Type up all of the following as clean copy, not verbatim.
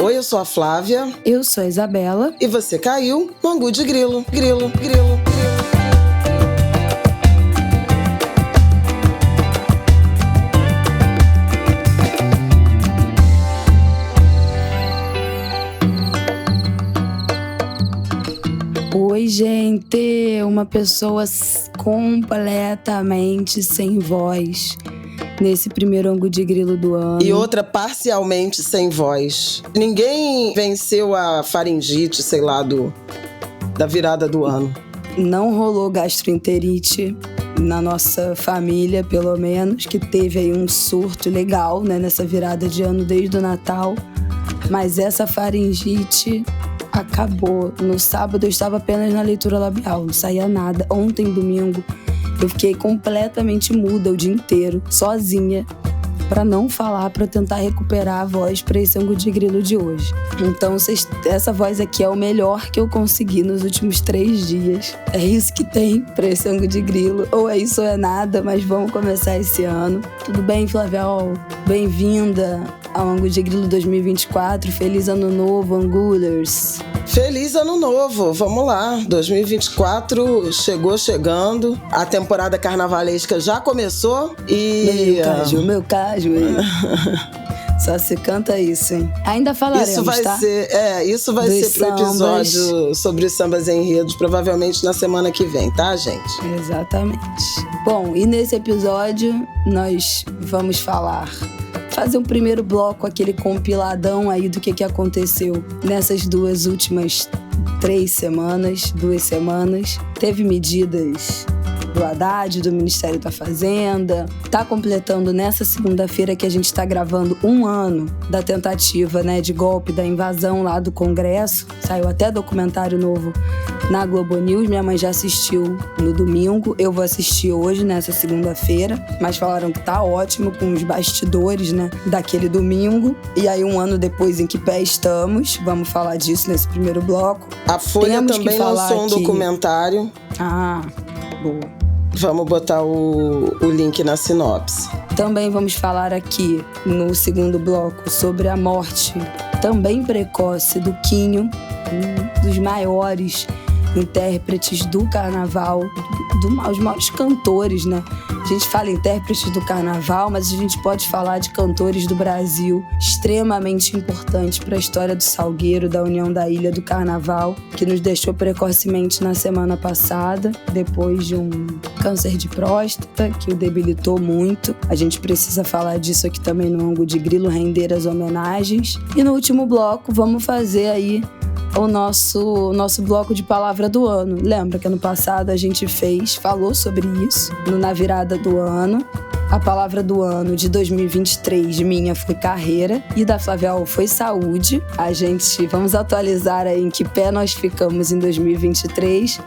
Oi, eu sou a Flávia. Eu sou a Isabela. E você caiu no Angu de Grilo. Grilo, grilo, grilo. Oi, gente! Uma pessoa completamente sem voz nesse primeiro Angu de Grilo do ano. E outra parcialmente sem voz. Ninguém venceu a faringite, sei lá, da virada do ano. Não rolou gastroenterite na nossa família, pelo menos, que teve aí um surto legal, né, nessa virada de ano desde o Natal. Mas essa faringite acabou. No sábado eu estava apenas na leitura labial, não saía nada. Ontem, domingo, eu fiquei completamente muda o dia inteiro, sozinha, para não falar, para tentar recuperar a voz para esse Angu de Grilo de hoje. Então, essa voz aqui é o melhor que eu consegui nos últimos 3 dias. É isso que tem para esse Angu de Grilo. Ou é isso ou é nada, mas vamos começar esse ano. Tudo bem, Flávia? Bem-vinda ao Angu de Grilo 2024. Feliz Ano Novo, Angulers! Feliz Ano Novo! Vamos lá! 2024 chegando. A temporada carnavalesca já começou e... Meu caso. Só se canta isso, hein? Ainda falaremos, isso vai tá? Isso vai ser pro episódio sobre os sambas enredos, provavelmente na semana que vem, tá, gente? Exatamente. Bom, e nesse episódio nós vamos fazer um primeiro bloco, aquele compiladão aí do que aconteceu nessas 2 últimas 2 semanas. Teve medidas do Haddad, do Ministério da Fazenda. Tá completando nessa segunda-feira que a gente tá gravando 1 ano da tentativa, né, de golpe, da invasão lá do Congresso. Saiu até documentário novo na Globo News. Minha mãe já assistiu no domingo. Eu vou assistir hoje, nessa segunda-feira. Mas falaram que tá ótimo com os bastidores, né, daquele domingo. E aí, 1 ano depois, em que pé estamos? Vamos falar disso nesse primeiro bloco. A Folha também lançou um documentário. Ah, boa. Vamos botar o link na sinopse. Também vamos falar aqui, no segundo bloco, sobre a morte também precoce do Quinho, um dos maiores intérpretes do carnaval, os maiores cantores, né? A gente fala intérpretes do carnaval, mas a gente pode falar de cantores do Brasil extremamente importantes para a história do Salgueiro, da União da Ilha do Carnaval, que nos deixou precocemente na semana passada, depois de um câncer de próstata que o debilitou muito. A gente precisa falar disso aqui também no Angu de Grilo, render as homenagens. E no último bloco vamos fazer aí o nosso bloco de palavra do ano. Lembra que ano passado a gente falou sobre isso na virada do ano. A palavra do ano de 2023 minha foi carreira e da Flávia foi saúde. Vamos atualizar aí em que pé nós ficamos em 2023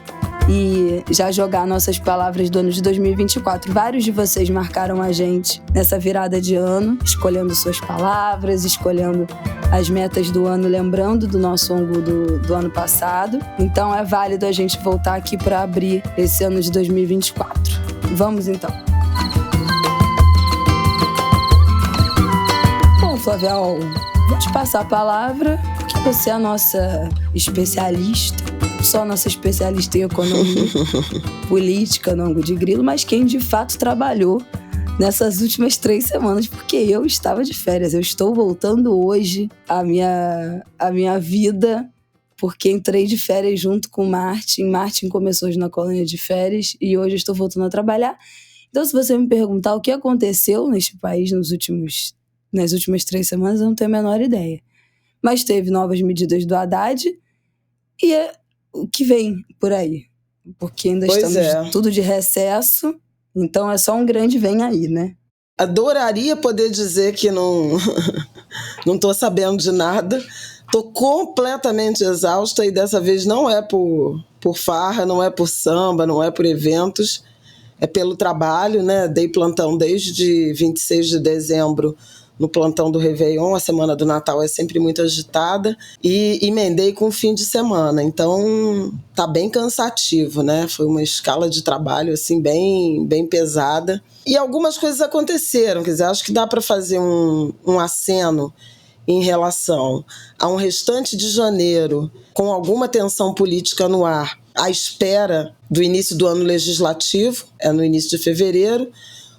e já jogar nossas palavras do ano de 2024. Vários de vocês marcaram a gente nessa virada de ano, escolhendo suas palavras, escolhendo as metas do ano, lembrando do nosso Angu do ano passado. Então é válido a gente voltar aqui para abrir esse ano de 2024. Vamos então. Bom, Flávia, vou te passar a palavra, porque você é a nossa especialista. Só nossa especialista em economia política no Angu de Grilo, mas quem de fato trabalhou nessas últimas 3 semanas, porque eu estava de férias. Eu estou voltando hoje à minha vida, porque entrei de férias junto com o Martin. Martin começou hoje na colônia de férias e hoje eu estou voltando a trabalhar. Então, se você me perguntar o que aconteceu neste país nas últimas 3 semanas, eu não tenho a menor ideia. Mas teve novas medidas do Haddad e o que vem por aí, porque ainda estamos tudo de recesso, então é só um grande vem aí, né? Adoraria poder dizer que não tô sabendo de nada, tô completamente exausta e dessa vez não é por farra, não é por samba, não é por eventos, é pelo trabalho, né? Dei plantão desde 26 de dezembro no plantão do Réveillon. A semana do Natal é sempre muito agitada e emendei com o fim de semana, então tá bem cansativo, né? Foi uma escala de trabalho assim bem pesada e algumas coisas aconteceram, quer dizer, acho que dá para fazer um aceno em relação a um restante de janeiro com alguma tensão política no ar, à espera do início do ano legislativo, no início de fevereiro.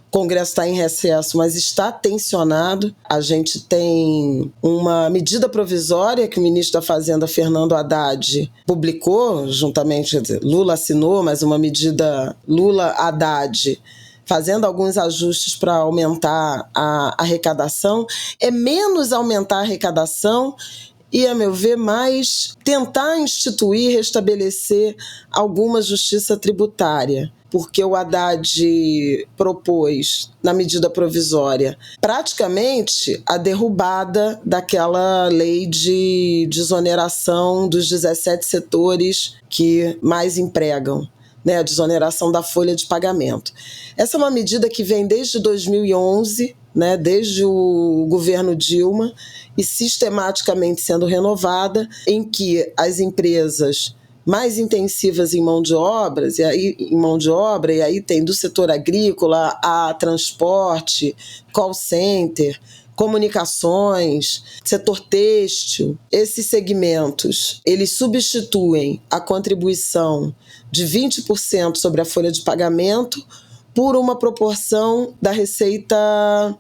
O Congresso está em recesso, mas está tensionado. A gente tem uma medida provisória que o ministro da Fazenda, Fernando Haddad, publicou, juntamente, quer dizer, Lula assinou, mas uma medida Lula-Haddad, fazendo alguns ajustes para aumentar a arrecadação. É menos aumentar a arrecadação e, a meu ver, mais tentar instituir, restabelecer alguma justiça tributária, porque o Haddad propôs, na medida provisória, praticamente a derrubada daquela lei de desoneração dos 17 setores que mais empregam, né, a desoneração da folha de pagamento. Essa é uma medida que vem desde 2011, né, desde o governo Dilma, e sistematicamente sendo renovada, em que as empresas mais intensivas em mão de obra, e aí tem do setor agrícola a transporte, call center, comunicações, setor têxtil. Esses segmentos, eles substituem a contribuição de 20% sobre a folha de pagamento por uma proporção da receita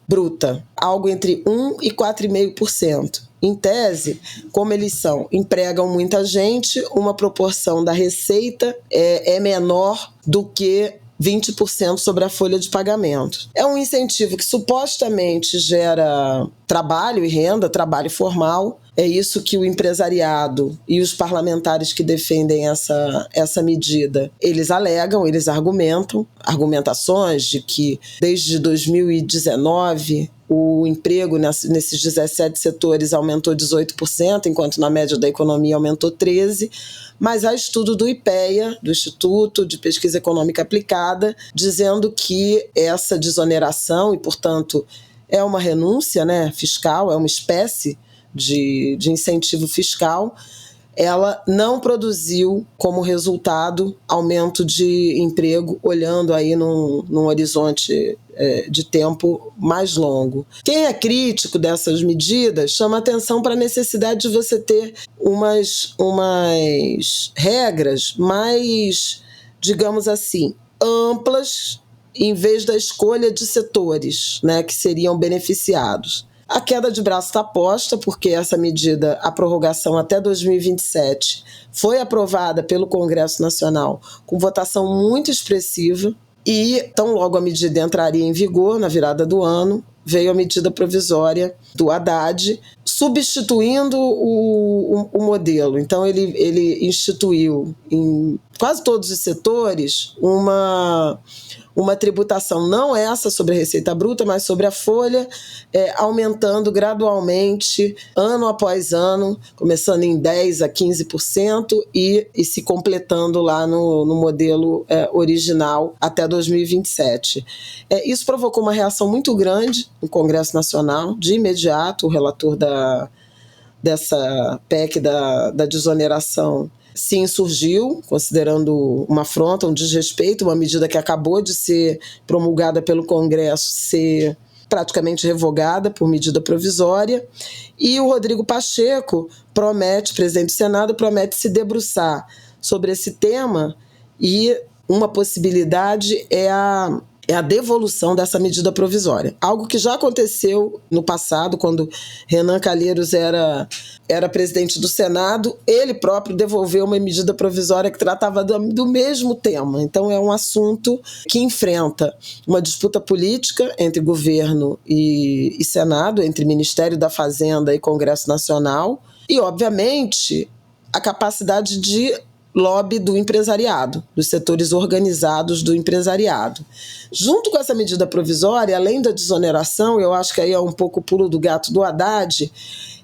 bruta, algo entre 1% e 4,5%. Em tese, como eles empregam muita gente, uma proporção da receita é menor do que 20% sobre a folha de pagamento. É um incentivo que supostamente gera trabalho e renda, trabalho formal. É isso que o empresariado e os parlamentares que defendem essa medida, eles alegam, eles argumentações de que desde 2019 o emprego nesses 17 setores aumentou 18%, enquanto na média da economia aumentou 13%, mas há estudo do IPEA, do Instituto de Pesquisa Econômica Aplicada, dizendo que essa desoneração, e portanto é uma renúncia, né, fiscal, é uma espécie de incentivo fiscal, ela não produziu como resultado aumento de emprego, olhando aí num horizonte de tempo mais longo. Quem é crítico dessas medidas chama atenção para a necessidade de você ter umas regras mais, digamos assim, amplas, em vez da escolha de setores, né, que seriam beneficiados. A queda de braço está posta, porque essa medida, a prorrogação até 2027, foi aprovada pelo Congresso Nacional com votação muito expressiva, e tão logo a medida entraria em vigor, na virada do ano, veio a medida provisória do Haddad, substituindo o modelo. Então, ele instituiu em quase todos os setores uma tributação, não essa sobre a receita bruta, mas sobre a folha, aumentando gradualmente, ano após ano, começando em 10% a 15% e se completando lá no modelo original até 2027. Isso provocou uma reação muito grande no Congresso Nacional. De imediato, o relator dessa PEC da desoneração se insurgiu, considerando uma afronta, um desrespeito, uma medida que acabou de ser promulgada pelo Congresso ser praticamente revogada por medida provisória, e o Rodrigo Pacheco presidente do Senado, promete se debruçar sobre esse tema, e uma possibilidade é a devolução dessa medida provisória. Algo que já aconteceu no passado, quando Renan Calheiros era presidente do Senado, ele próprio devolveu uma medida provisória que tratava do mesmo tema. Então é um assunto que enfrenta uma disputa política entre governo e Senado, entre Ministério da Fazenda e Congresso Nacional, e, obviamente, a capacidade de lobby do empresariado, dos setores organizados do empresariado. Junto com essa medida provisória, além da desoneração, eu acho que aí é um pouco o pulo do gato do Haddad,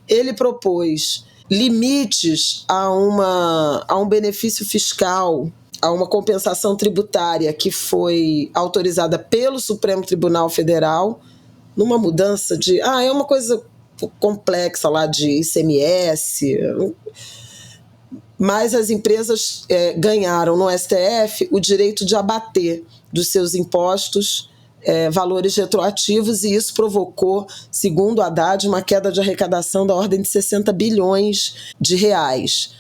ele propôs limites a um benefício fiscal, a uma compensação tributária que foi autorizada pelo Supremo Tribunal Federal, numa mudança de... é uma coisa complexa lá de ICMS... Mas as empresas ganharam no STF o direito de abater dos seus impostos valores retroativos, e isso provocou, segundo Haddad, uma queda de arrecadação da ordem de 60 bilhões de reais.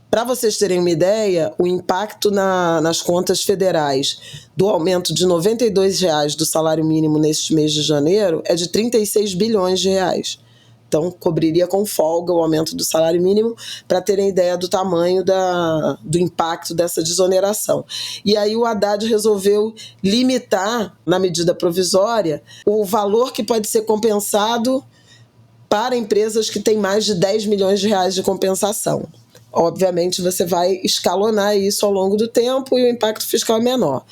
Para vocês terem uma ideia, o impacto nas contas federais do aumento de R$ 92 do salário mínimo neste mês de janeiro é de 36 bilhões de reais. Então, cobriria com folga o aumento do salário mínimo, para terem ideia do tamanho do impacto dessa desoneração. E aí o Haddad resolveu limitar, na medida provisória, o valor que pode ser compensado para empresas que têm mais de 10 milhões de reais de compensação. Obviamente, você vai escalonar isso ao longo do tempo e o impacto fiscal é menor.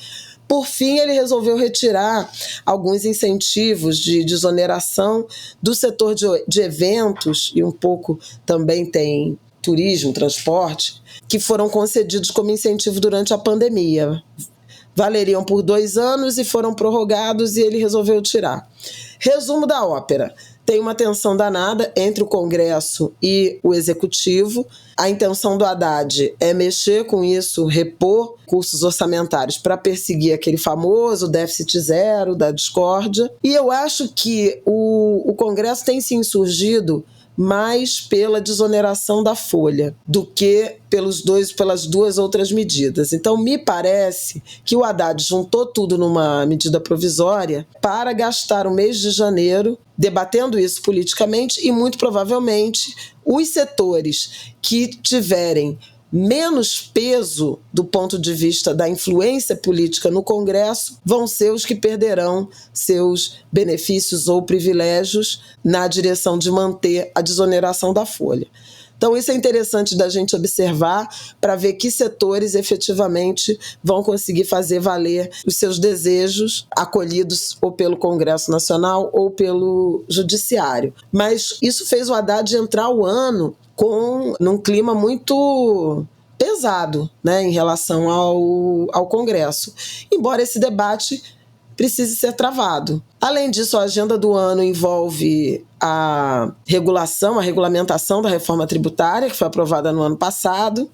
Por fim, ele resolveu retirar alguns incentivos de desoneração do setor de eventos, e um pouco também tem turismo, transporte, que foram concedidos como incentivo durante a pandemia. Valeriam por 2 anos e foram prorrogados, e ele resolveu tirar. Resumo da ópera. Tem uma tensão danada entre o Congresso e o Executivo. A intenção do Haddad é mexer com isso, repor recursos orçamentários para perseguir aquele famoso déficit zero da discórdia. E eu acho que o Congresso tem se insurgido mais pela desoneração da folha do que pelas 2 outras medidas. Então, me parece que o Haddad juntou tudo numa medida provisória para gastar o mês de janeiro debatendo isso politicamente, e muito provavelmente os setores que tiverem menos peso do ponto de vista da influência política no Congresso vão ser os que perderão seus benefícios ou privilégios na direção de manter a desoneração da folha. Então, isso é interessante da gente observar para ver que setores efetivamente vão conseguir fazer valer os seus desejos, acolhidos ou pelo Congresso Nacional ou pelo Judiciário. Mas isso fez o Haddad entrar o ano num clima muito pesado, né, em relação ao Congresso. Embora esse debate precise ser travado. Além disso, a agenda do ano envolve a regulamentação da reforma tributária, que foi aprovada no ano passado.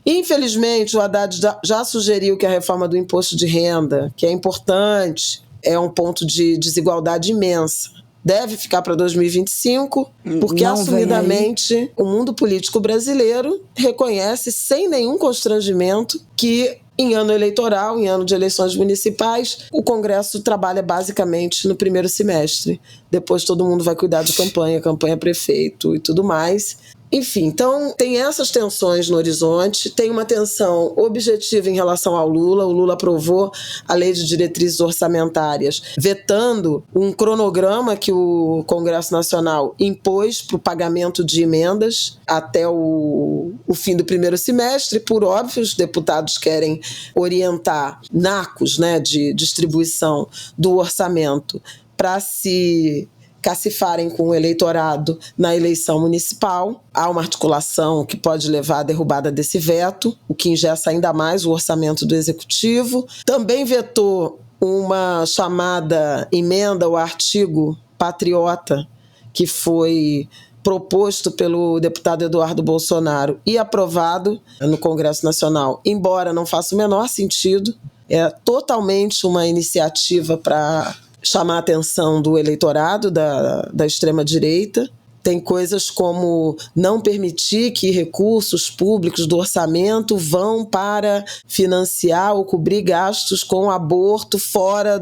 Infelizmente, o Haddad já sugeriu que a reforma do imposto de renda, que é importante, é um ponto de desigualdade imensa, deve ficar para 2025, porque assumidamente o mundo político brasileiro reconhece sem nenhum constrangimento que em ano eleitoral, em ano de eleições municipais, o Congresso trabalha basicamente no primeiro semestre. Depois todo mundo vai cuidar de campanha prefeito e tudo mais. Enfim, então tem essas tensões no horizonte, tem uma tensão objetiva em relação ao Lula. O Lula aprovou a Lei de Diretrizes Orçamentárias, vetando um cronograma que o Congresso Nacional impôs para o pagamento de emendas até o fim do primeiro semestre. Por óbvio, os deputados querem orientar nacos, né, de distribuição do orçamento para se cacifarem com o eleitorado na eleição municipal. Há uma articulação que pode levar à derrubada desse veto, o que engessa ainda mais o orçamento do Executivo. Também vetou uma chamada emenda ao artigo patriota, que foi proposto pelo deputado Eduardo Bolsonaro e aprovado no Congresso Nacional, embora não faça o menor sentido. É totalmente uma iniciativa para chamar a atenção do eleitorado da extrema-direita. Tem coisas como não permitir que recursos públicos do orçamento vão para financiar ou cobrir gastos com aborto fora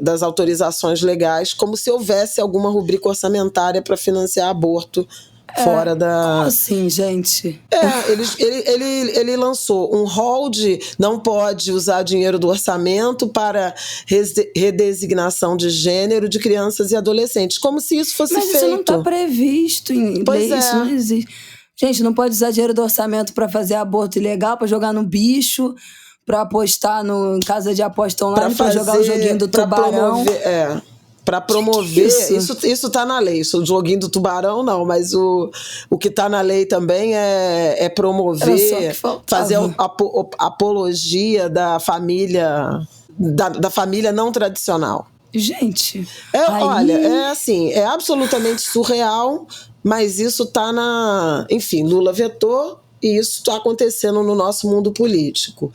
das autorizações legais, como se houvesse alguma rubrica orçamentária para financiar aborto fora da... Como assim, gente? Ele lançou um rol de não pode usar dinheiro do orçamento para redesignação de gênero de crianças e adolescentes, como se isso fosse feito. Mas isso não está previsto em lei, isso não existe. Gente, não pode usar dinheiro do orçamento para fazer aborto ilegal, para jogar no bicho, para apostar em casa de aposta online, para jogar o joguinho do tubarão. Para promover, isso tá na lei, isso, o joguinho do tubarão não, mas o que tá na lei também é promover, fazer apologia da família, da família não tradicional. Gente, olha, é absolutamente surreal, mas isso tá enfim, Lula vetou e isso está acontecendo no nosso mundo político.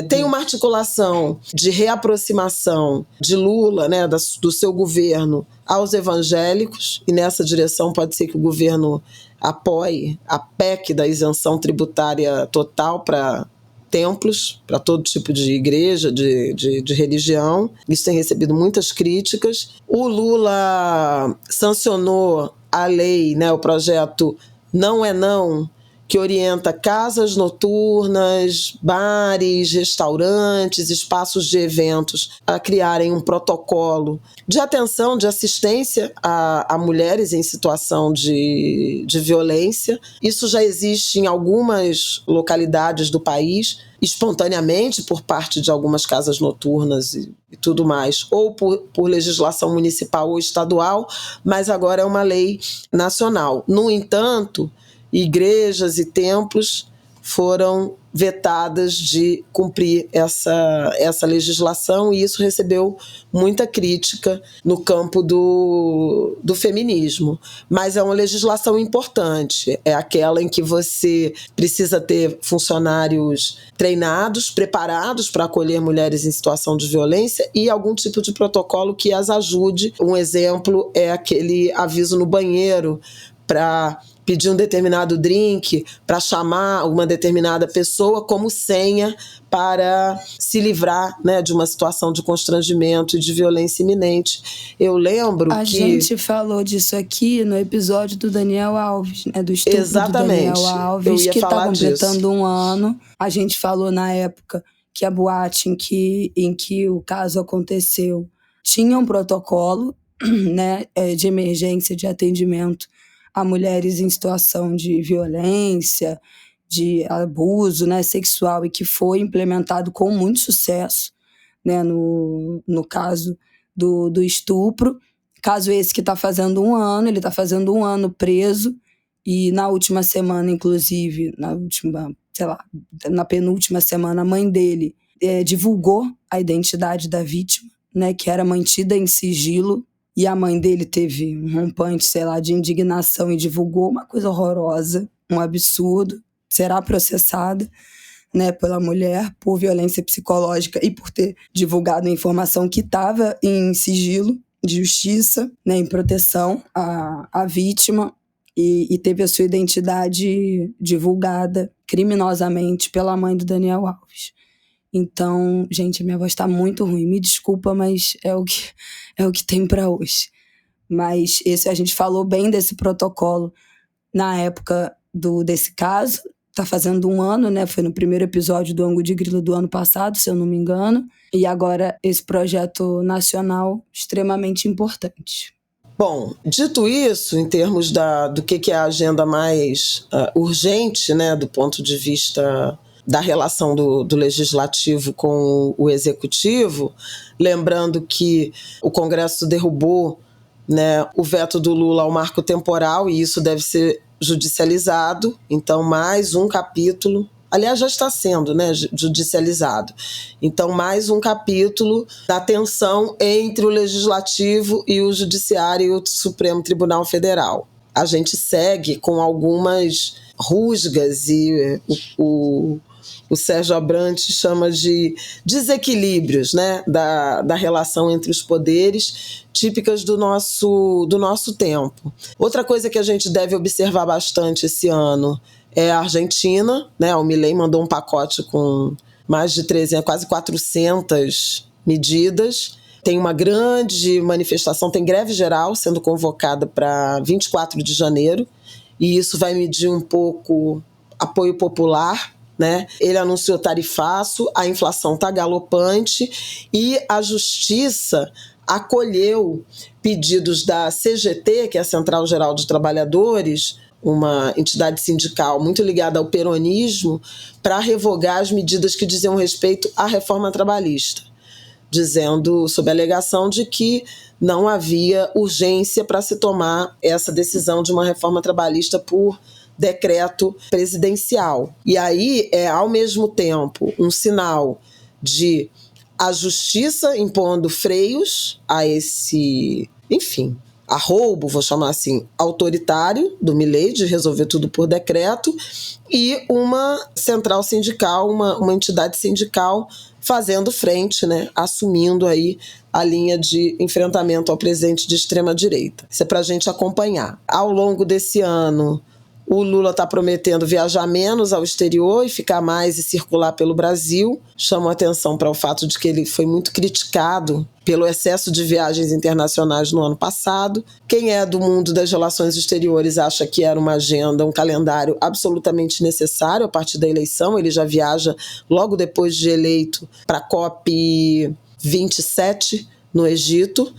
Tem uma articulação de reaproximação de Lula, né, do seu governo aos evangélicos, e nessa direção pode ser que o governo apoie a PEC da isenção tributária total para templos, para todo tipo de igreja, de religião. Isso tem recebido muitas críticas. O Lula sancionou a lei, né, o projeto Não é Não, que orienta casas noturnas, bares, restaurantes, espaços de eventos a criarem um protocolo de atenção, de assistência a mulheres em situação de violência. Isso já existe em algumas localidades do país, espontaneamente por parte de algumas casas noturnas e tudo mais, ou por legislação municipal ou estadual, mas agora é uma lei nacional. No entanto, igrejas e templos foram vetadas de cumprir essa legislação, e isso recebeu muita crítica no campo do feminismo. Mas é uma legislação importante, é aquela em que você precisa ter funcionários treinados, preparados para acolher mulheres em situação de violência e algum tipo de protocolo que as ajude. Um exemplo é aquele aviso no banheiro para pedir um determinado drink, para chamar uma determinada pessoa como senha para se livrar, né, de uma situação de constrangimento e de violência iminente. Eu lembro que... A gente falou disso aqui no episódio do Daniel Alves, né, do estupro do Daniel Alves, que está completando um ano. A gente falou na época que a boate em que o caso aconteceu tinha um protocolo, né, de emergência, de atendimento a mulheres em situação de violência, de abuso, né, sexual, e que foi implementado com muito sucesso, né, no caso do estupro. Caso esse que está fazendo um ano, ele está fazendo um ano preso, e na última semana, inclusive, na penúltima semana, a mãe dele divulgou a identidade da vítima, né, que era mantida em sigilo. E a mãe dele teve um rompante, de indignação e divulgou uma coisa horrorosa, um absurdo. Será processada, né, pela mulher por violência psicológica e por ter divulgado a informação que estava em sigilo de justiça, né, em proteção à vítima, e teve a sua identidade divulgada criminosamente pela mãe do Daniel Alves. Então, gente, minha voz tá muito ruim. Me desculpa, mas é o que tem para hoje. Mas a gente falou bem desse protocolo na época desse caso. Tá fazendo um ano, né? Foi no primeiro episódio do Ângulo de Grilo do ano passado, se eu não me engano. E agora esse projeto nacional extremamente importante. Bom, dito isso, em termos do que é a agenda mais urgente, né, do ponto de vista da relação do legislativo com o executivo, lembrando que o Congresso derrubou, né, o veto do Lula ao marco temporal, e isso deve ser judicializado. Então, mais um capítulo, aliás, já está sendo, né, judicializado. Então, mais um capítulo da tensão entre o Legislativo e o Judiciário e o Supremo Tribunal Federal. A gente segue com algumas rusgas, e o Sérgio Abrantes chama de desequilíbrios, né, da relação entre os poderes, típicas do nosso tempo. Outra coisa que a gente deve observar bastante esse ano é a Argentina, né? O Milei mandou um pacote com mais de 300, quase 400 medidas. Tem uma grande manifestação, tem greve geral sendo convocada para 24 de janeiro, e isso vai medir um pouco apoio popular, né? Ele anunciou tarifaço, a inflação está galopante, e a Justiça acolheu pedidos da CGT, que é a Central Geral de Trabalhadores, uma entidade sindical muito ligada ao peronismo, para revogar as medidas que diziam respeito à reforma trabalhista, dizendo, sob a alegação de que não havia urgência para se tomar essa decisão de uma reforma trabalhista por decreto presidencial. E aí é, ao mesmo tempo, um sinal de a Justiça impondo freios a arroubo, vou chamar assim, autoritário do Milei, de resolver tudo por decreto, e uma central sindical, uma entidade sindical fazendo frente, né, assumindo aí a linha de enfrentamento ao presidente de extrema-direita. Isso é para a gente acompanhar. Ao longo desse ano, o Lula está prometendo viajar menos ao exterior e ficar mais e circular pelo Brasil. Chamo a atenção para o fato de que ele foi muito criticado pelo excesso de viagens internacionais no ano passado. Quem é do mundo das relações exteriores acha que era uma agenda, um calendário absolutamente necessário a partir da eleição. Ele já viaja logo depois de eleito para a COP27 no Egito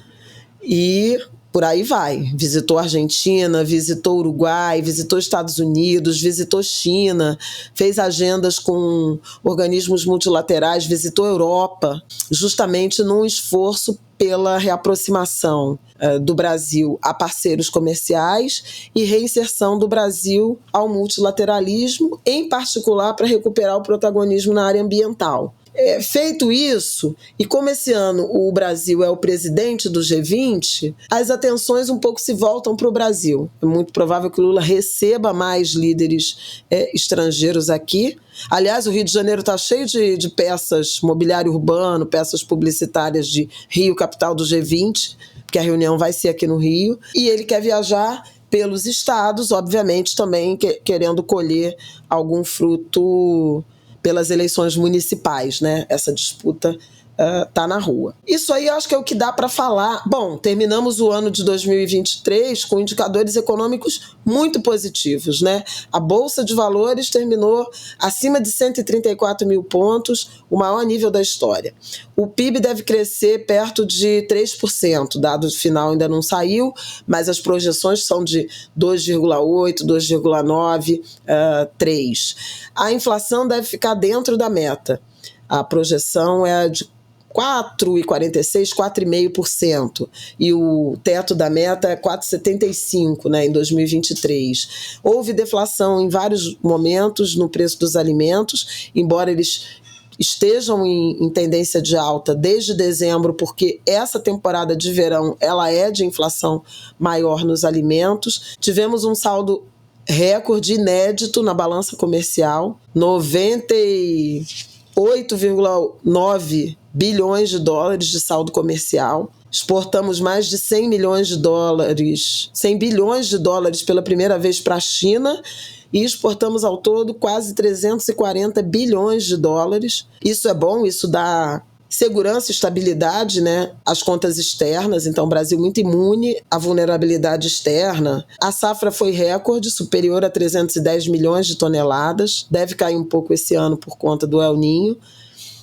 e por aí vai. Visitou a Argentina, visitou o Uruguai, visitou Estados Unidos, visitou China, fez agendas com organismos multilaterais, visitou a Europa, justamente num esforço pela reaproximação do Brasil a parceiros comerciais e reinserção do Brasil ao multilateralismo, em particular para recuperar o protagonismo na área ambiental. Feito isso, e como esse ano o Brasil é o presidente do G20, as atenções um pouco se voltam para o Brasil. É muito provável que o Lula receba mais líderes estrangeiros aqui. Aliás, o Rio de Janeiro está cheio de peças, mobiliário urbano, peças publicitárias de Rio, capital do G20, porque a reunião vai ser aqui no Rio, e ele quer viajar pelos estados, obviamente também querendo colher algum fruto pelas eleições municipais, né? Essa disputa tá na rua. Isso aí eu acho que é o que dá para falar. Bom, terminamos o ano de 2023 com indicadores econômicos muito positivos, né? A Bolsa de Valores terminou acima de 134 mil pontos, o maior nível da história. O PIB deve crescer perto de 3%, dado final ainda não saiu, mas as projeções são de 2,8%, 2,9%, 3%. A inflação deve ficar dentro da meta. A projeção é de 4,46%, 4,5%, e o teto da meta é 4,75%, né, em 2023. Houve deflação em vários momentos no preço dos alimentos, embora eles estejam em tendência de alta desde dezembro, porque essa temporada de verão ela é de inflação maior nos alimentos. Tivemos um saldo recorde inédito na balança comercial, 98,9 bilhões de dólares de saldo comercial. Exportamos mais de 100 bilhões de dólares pela primeira vez para a China e exportamos ao todo quase 340 bilhões de dólares. Isso é bom, isso dá segurança e estabilidade, né, às contas externas. Então, o Brasil muito imune à vulnerabilidade externa. A safra foi recorde, superior a 310 milhões de toneladas. Deve cair um pouco esse ano por conta do El Niño,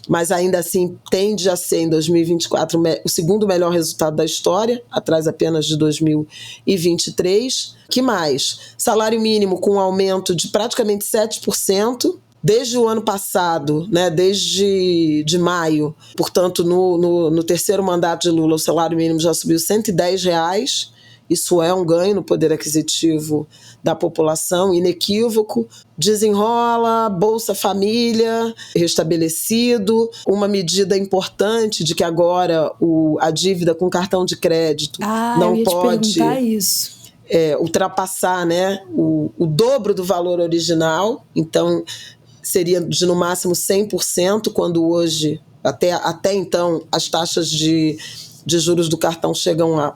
mas ainda assim tende a ser em 2024 o segundo melhor resultado da história, atrás apenas de 2023. Que mais? Salário mínimo com um aumento de praticamente 7%. Desde o ano passado, né, desde de maio, portanto, no terceiro mandato de Lula, o salário mínimo já subiu R$110. Isso é um ganho no poder aquisitivo da população, inequívoco. Desenrola, Bolsa Família, restabelecido. Uma medida importante de que agora a dívida com cartão de crédito não pode te perguntar isso. Ultrapassar, né, o dobro do valor original. Então, seria de no máximo 100%, quando hoje, até então, as taxas de juros do cartão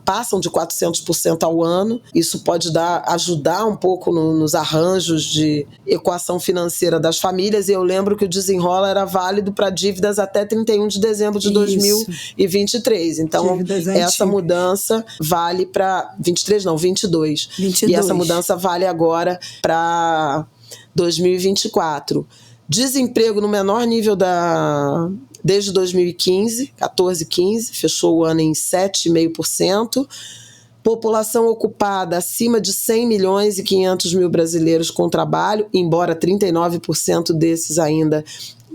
passam de 400% ao ano. Isso pode ajudar um pouco nos arranjos de equação financeira das famílias. E eu lembro que o desenrola era válido para dívidas até 31 de dezembro de 2023. Então, essa mudança vale para 22. E essa mudança vale agora para 2024. Desemprego no menor nível desde 2015, 14, 15, fechou o ano em 7,5%. População ocupada acima de 100 milhões e 500 mil brasileiros com trabalho, embora 39% desses ainda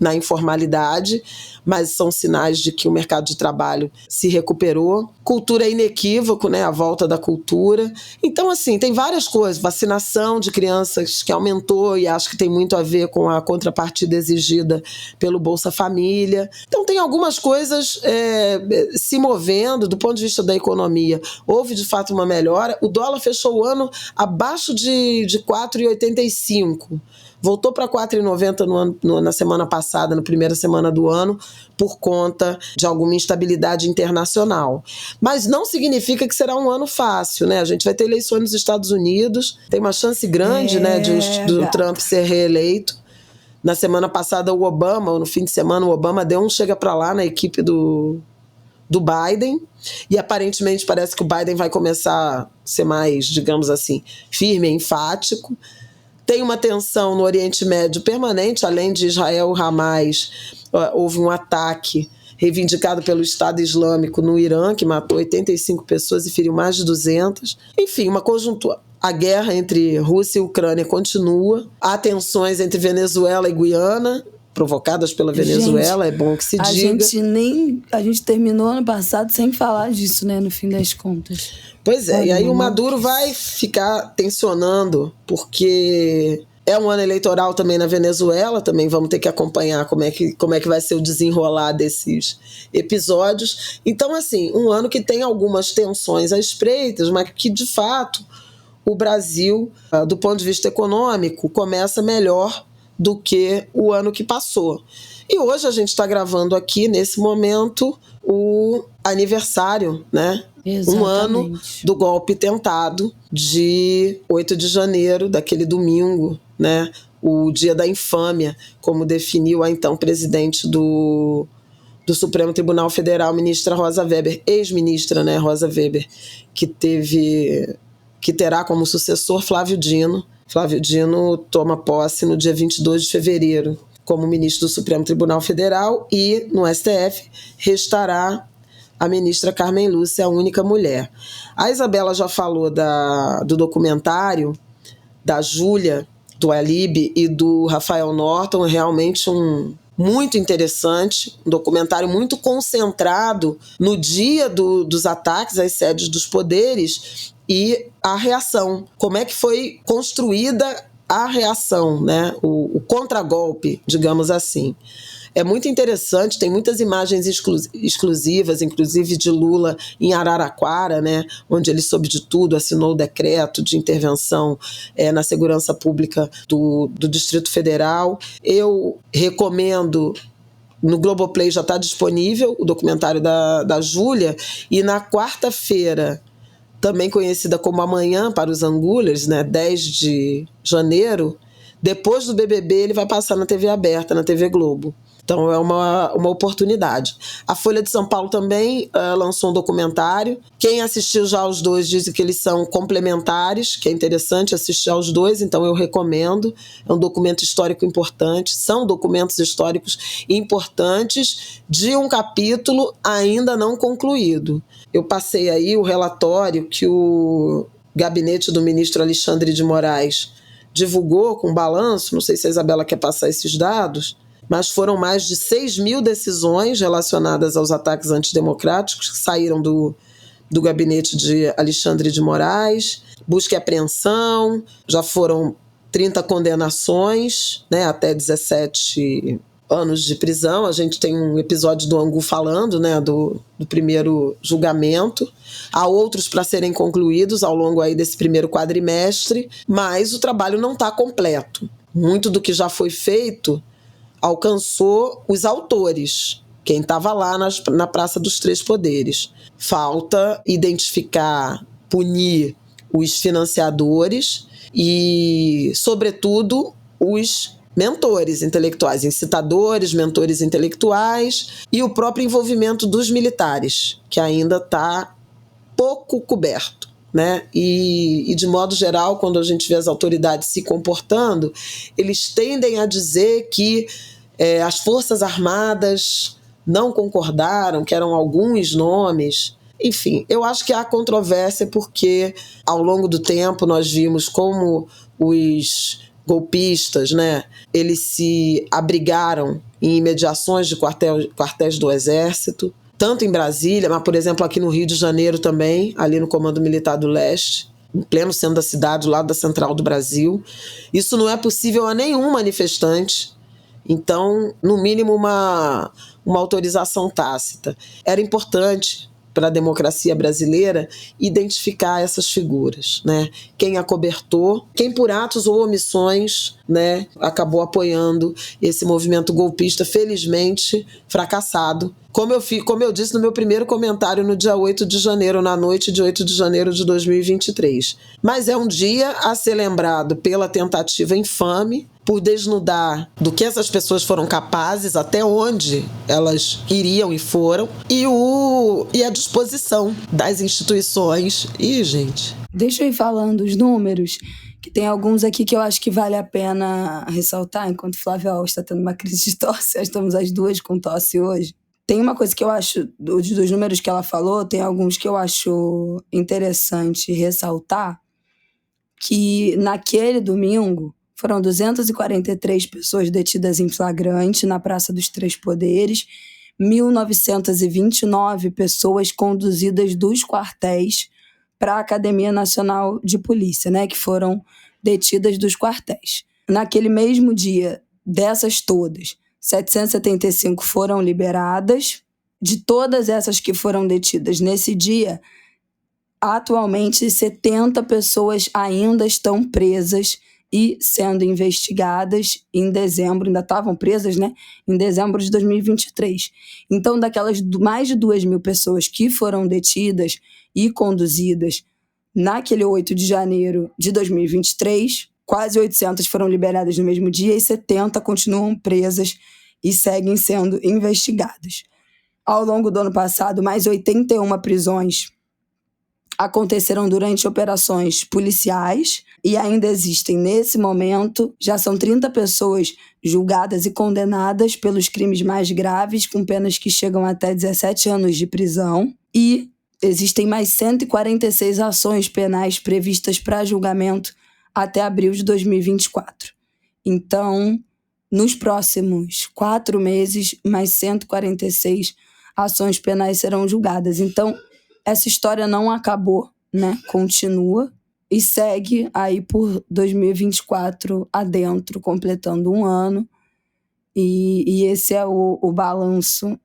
na informalidade, mas são sinais de que o mercado de trabalho se recuperou. Cultura é inequívoco, né? A volta da cultura. Então, assim, tem várias coisas. Vacinação de crianças que aumentou e acho que tem muito a ver com a contrapartida exigida pelo Bolsa Família. Então, tem algumas coisas se movendo do ponto de vista da economia. Houve, de fato, uma melhora. O dólar fechou o ano abaixo de 4,85. Voltou para 4,90 na semana passada, na primeira semana do ano, por conta de alguma instabilidade internacional. Mas não significa que será um ano fácil, né? A gente vai ter eleições nos Estados Unidos, tem uma chance grande, né, do Trump ser reeleito. Na semana passada, o Obama, ou no fim de semana, o Obama deu um chega para lá na equipe do Biden, e aparentemente parece que o Biden vai começar a ser mais, digamos assim, firme e enfático. Tem uma tensão no Oriente Médio permanente, além de Israel e Hamas, houve um ataque reivindicado pelo Estado Islâmico no Irã, que matou 85 pessoas e feriu mais de 200. Enfim, uma conjuntura. A guerra entre Rússia e Ucrânia continua. Há tensões entre Venezuela e Guiana, provocadas pela Venezuela, é bom que se diga. A gente terminou ano passado sem falar disso, né, no fim das contas. Pois é, e aí o Maduro vai ficar tensionando, porque é um ano eleitoral também na Venezuela, também vamos ter que acompanhar como é que vai ser o desenrolar desses episódios. Então, assim, um ano que tem algumas tensões à espreita, mas que, de fato, o Brasil, do ponto de vista econômico, começa melhor do que o ano que passou. E hoje a gente está gravando aqui, nesse momento, o aniversário, né? Exatamente. Um ano do golpe tentado de 8 de janeiro, daquele domingo, né? O dia da infâmia, como definiu a então presidente do Supremo Tribunal Federal, ministra Rosa Weber, ex-ministra, né, Rosa Weber, que terá como sucessor Flávio Dino. Flávio Dino toma posse no dia 22 de fevereiro como ministro do Supremo Tribunal Federal e, no STF, restará a ministra Carmen Lúcia, a única mulher. A Isabela já falou do documentário da Júlia, do Alib e do Rafael Norton, realmente muito interessante, um documentário muito concentrado no dia dos ataques às sedes dos poderes e a reação, como é que foi construída a reação, né? O contragolpe, digamos assim. É muito interessante, tem muitas imagens exclusivas, inclusive de Lula em Araraquara, né, onde ele soube de tudo, assinou o decreto de intervenção na segurança pública do Distrito Federal. Eu recomendo, no Globoplay já está disponível o documentário da Júlia, e na quarta-feira, também conhecida como Amanhã para os Angulers, né, 10 de janeiro, depois do BBB ele vai passar na TV aberta, na TV Globo. Então é uma oportunidade. A Folha de São Paulo também lançou um documentário. Quem assistiu já aos dois diz que eles são complementares, que é interessante assistir aos dois, então eu recomendo. É um documento histórico importante, são documentos históricos importantes de um capítulo ainda não concluído. Eu passei aí o relatório que o gabinete do ministro Alexandre de Moraes divulgou com balanço, não sei se a Isabela quer passar esses dados, mas foram mais de 6.000 decisões relacionadas aos ataques antidemocráticos que saíram do gabinete de Alexandre de Moraes, busca e apreensão, já foram 30 condenações, né, até 17 anos de prisão. A gente tem um episódio do Angu falando, né, do primeiro julgamento. Há outros para serem concluídos ao longo aí desse primeiro quadrimestre, mas o trabalho não está completo. Muito do que já foi feito alcançou os autores, quem estava lá na Praça dos Três Poderes. Falta identificar, punir os financiadores e, sobretudo, os mentores intelectuais, incitadores, mentores intelectuais e o próprio envolvimento dos militares, que ainda está pouco coberto, né? E, de modo geral, quando a gente vê as autoridades se comportando, eles tendem a dizer que as Forças Armadas não concordaram, que eram alguns nomes. Enfim, eu acho que há controvérsia porque, ao longo do tempo, nós vimos como os golpistas, né, eles se abrigaram em imediações de quartéis do Exército, tanto em Brasília, mas, por exemplo, aqui no Rio de Janeiro também, ali no Comando Militar do Leste, em pleno centro da cidade, do lado da Central do Brasil. Isso não é possível a nenhum manifestante. Então, no mínimo, uma autorização tácita. Era importante para a democracia brasileira identificar essas figuras, né? Quem acobertou, quem por atos ou omissões, né, acabou apoiando esse movimento golpista, felizmente fracassado. Como eu disse no meu primeiro comentário no dia 8 de janeiro, na noite de 8 de janeiro de 2023. Mas é um dia a ser lembrado pela tentativa infame, por desnudar do que essas pessoas foram capazes, até onde elas iriam e foram, e a disposição das instituições. Gente... Deixa eu ir falando os números, que tem alguns aqui que eu acho que vale a pena ressaltar, enquanto Flávia Alves está tendo uma crise de tosse, estamos as duas com tosse hoje. Tem uma coisa que eu acho, dos números que ela falou, tem alguns que eu acho interessante ressaltar, que naquele domingo foram 243 pessoas detidas em flagrante na Praça dos Três Poderes, 1.929 pessoas conduzidas dos quartéis para a Academia Nacional de Polícia, né, que foram detidas dos quartéis. Naquele mesmo dia, dessas todas, 775 foram liberadas. De todas essas que foram detidas nesse dia, atualmente 70 pessoas ainda estão presas e sendo investigadas em dezembro, ainda estavam presas, né, em dezembro de 2023. Então, daquelas mais de 2.000 pessoas que foram detidas e conduzidas naquele 8 de janeiro de 2023, quase 800 foram liberadas no mesmo dia e 70 continuam presas e seguem sendo investigadas. Ao longo do ano passado, mais 81 prisões aconteceram durante operações policiais e ainda existem, nesse momento, já são 30 pessoas julgadas e condenadas pelos crimes mais graves, com penas que chegam até 17 anos de prisão, e existem mais 146 ações penais previstas para julgamento até abril de 2024. Então, nos próximos 4 meses, mais 146 ações penais serão julgadas. Então, essa história não acabou, né? Continua e segue aí por 2024 adentro, completando um ano. E esse é o balanço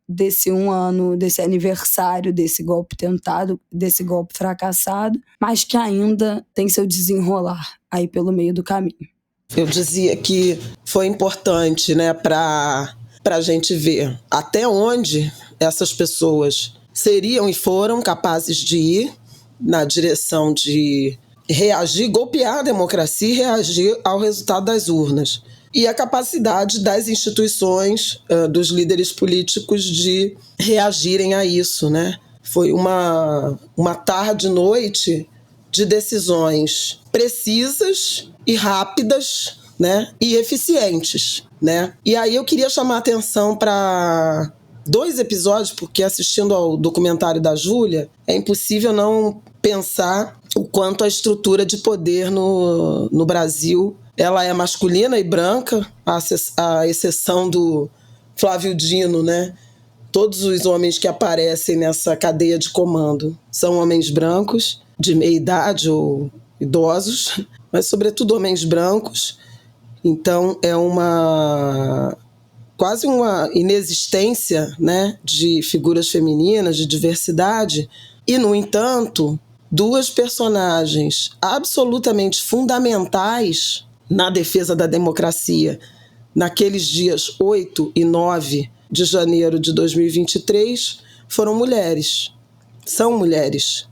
desse um ano, desse aniversário, desse golpe tentado, desse golpe fracassado, mas que ainda tem seu desenrolar aí pelo meio do caminho. Eu dizia que foi importante, né, para a gente ver até onde essas pessoas seriam e foram capazes de ir na direção de reagir, golpear a democracia e reagir ao resultado das urnas. E a capacidade das instituições, dos líderes políticos de reagirem a isso, né? Foi uma tarde e noite de decisões precisas e rápidas, né? E eficientes, né? E aí eu queria chamar a atenção para 2 episódios, porque assistindo ao documentário da Júlia, é impossível não pensar o quanto a estrutura de poder no Brasil, ela é masculina e branca, à exceção do Flávio Dino, né? Todos os homens que aparecem nessa cadeia de comando são homens brancos, de meia idade ou idosos, mas sobretudo homens brancos. Então é quase uma inexistência, né, de figuras femininas, de diversidade. E, no entanto, 2 personagens absolutamente fundamentais na defesa da democracia naqueles dias 8 e 9 de janeiro de 2023 foram mulheres. São mulheres.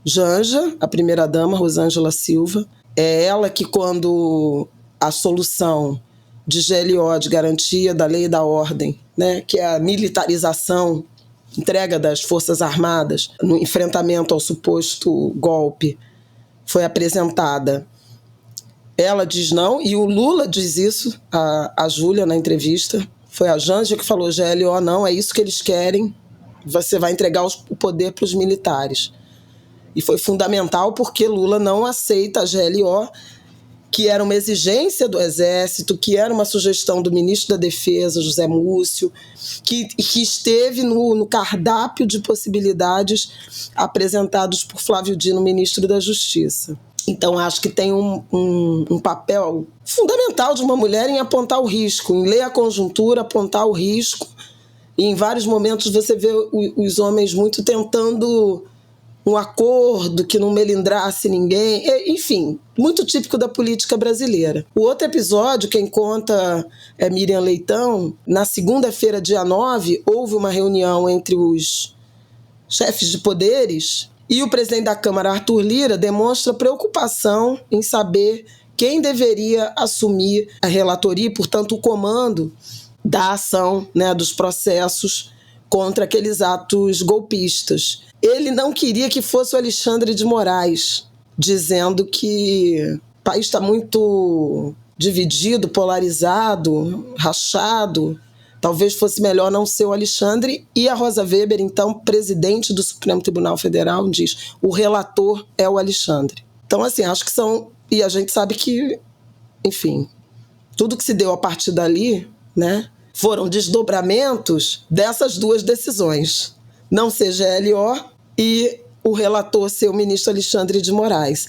Janja, a primeira-dama, Rosângela Silva, é ela que, quando a solução de GLO, de garantia da lei e da ordem, né, que é a militarização, entrega das Forças Armadas no enfrentamento ao suposto golpe, foi apresentada. Ela diz não, e o Lula diz isso, a Júlia na entrevista. Foi a Janja que falou: GLO não, é isso que eles querem, você vai entregar o poder para os militares. E foi fundamental porque Lula não aceita a GLO que era uma exigência do Exército, que era uma sugestão do ministro da Defesa, José Múcio, que esteve no cardápio de possibilidades apresentados por Flávio Dino, ministro da Justiça. Então, acho que tem um papel fundamental de uma mulher em apontar o risco, em ler a conjuntura, apontar o risco. E em vários momentos você vê os homens muito tentando um acordo que não melindrasse ninguém, enfim, muito típico da política brasileira. O outro episódio, quem conta é Miriam Leitão. Na segunda-feira, dia 9, houve uma reunião entre os chefes de poderes e o presidente da Câmara, Arthur Lira, demonstra preocupação em saber quem deveria assumir a relatoria e, portanto, o comando da ação, né, dos processos contra aqueles atos golpistas. Ele não queria que fosse o Alexandre de Moraes, dizendo que o país está muito dividido, polarizado, rachado. Talvez fosse melhor não ser o Alexandre. E a Rosa Weber, então, presidente do Supremo Tribunal Federal, diz: o relator é o Alexandre. Então, assim, acho que são... E a gente sabe que, enfim, tudo que se deu a partir dali, né, foram desdobramentos dessas duas decisões. Não ser GLO e o relator ser o ministro Alexandre de Moraes.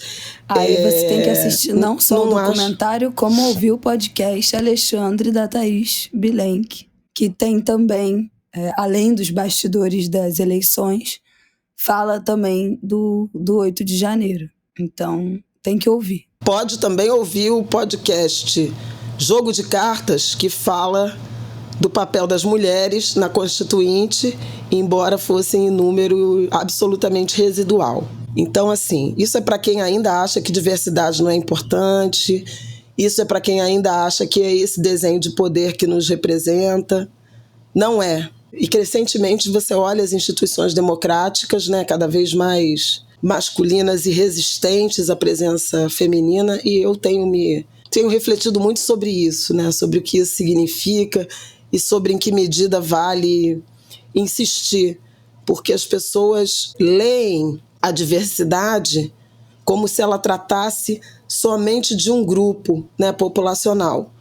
Aí você tem que assistir não só o documentário, como ouvir o podcast Alexandre, da Thaís Bilenque, que tem também, além dos bastidores das eleições, fala também do 8 de janeiro. Então, tem que ouvir. Pode também ouvir o podcast Jogo de Cartas, que fala do papel das mulheres na Constituinte, embora fossem em número absolutamente residual. Então, assim, isso é para quem ainda acha que diversidade não é importante, isso é para quem ainda acha que é esse desenho de poder que nos representa. Não é. E, crescentemente, você olha as instituições democráticas, né, cada vez mais masculinas e resistentes à presença feminina, e eu tenho refletido muito sobre isso, né, sobre o que isso significa e sobre em que medida vale insistir, porque as pessoas leem a diversidade como se ela tratasse somente de um grupo, né, populacional,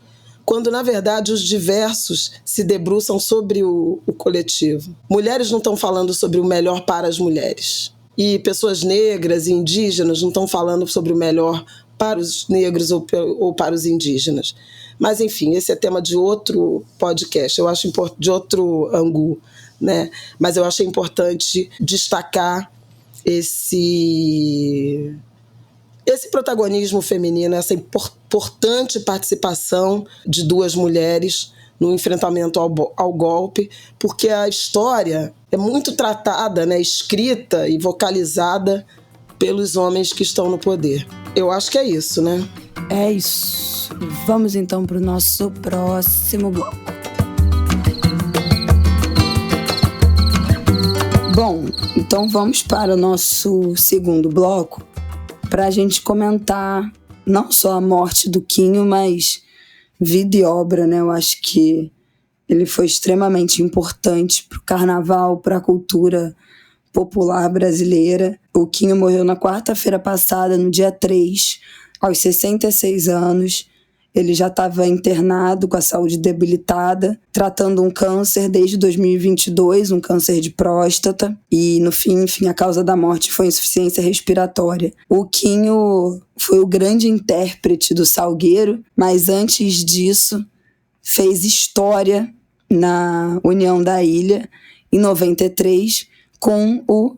quando, na verdade, os diversos se debruçam sobre o coletivo. Mulheres não estão falando sobre o melhor para as mulheres, e pessoas negras e indígenas não estão falando sobre o melhor para os negros ou para os indígenas. Mas, enfim, esse é tema de outro podcast, eu acho de outro ângulo, né? Mas eu acho importante destacar esse protagonismo feminino, essa importante participação de duas mulheres no enfrentamento ao golpe, porque a história é muito tratada, né, escrita e vocalizada pelos homens que estão no poder. Eu acho que é isso, né? É isso. Vamos então para o nosso próximo bloco. Bom, então vamos para o nosso segundo bloco para a gente comentar não só a morte do Quinho, mas vida e obra, né? Eu acho que ele foi extremamente importante para o carnaval, para a cultura popular brasileira. O Quinho morreu na quarta-feira passada, no dia 3, aos 66 anos. Ele já estava internado com a saúde debilitada, tratando um câncer desde 2022, um câncer de próstata. E, no fim, a causa da morte foi insuficiência respiratória. O Quinho foi o grande intérprete do Salgueiro, mas antes disso fez história na União da Ilha, em 93, com o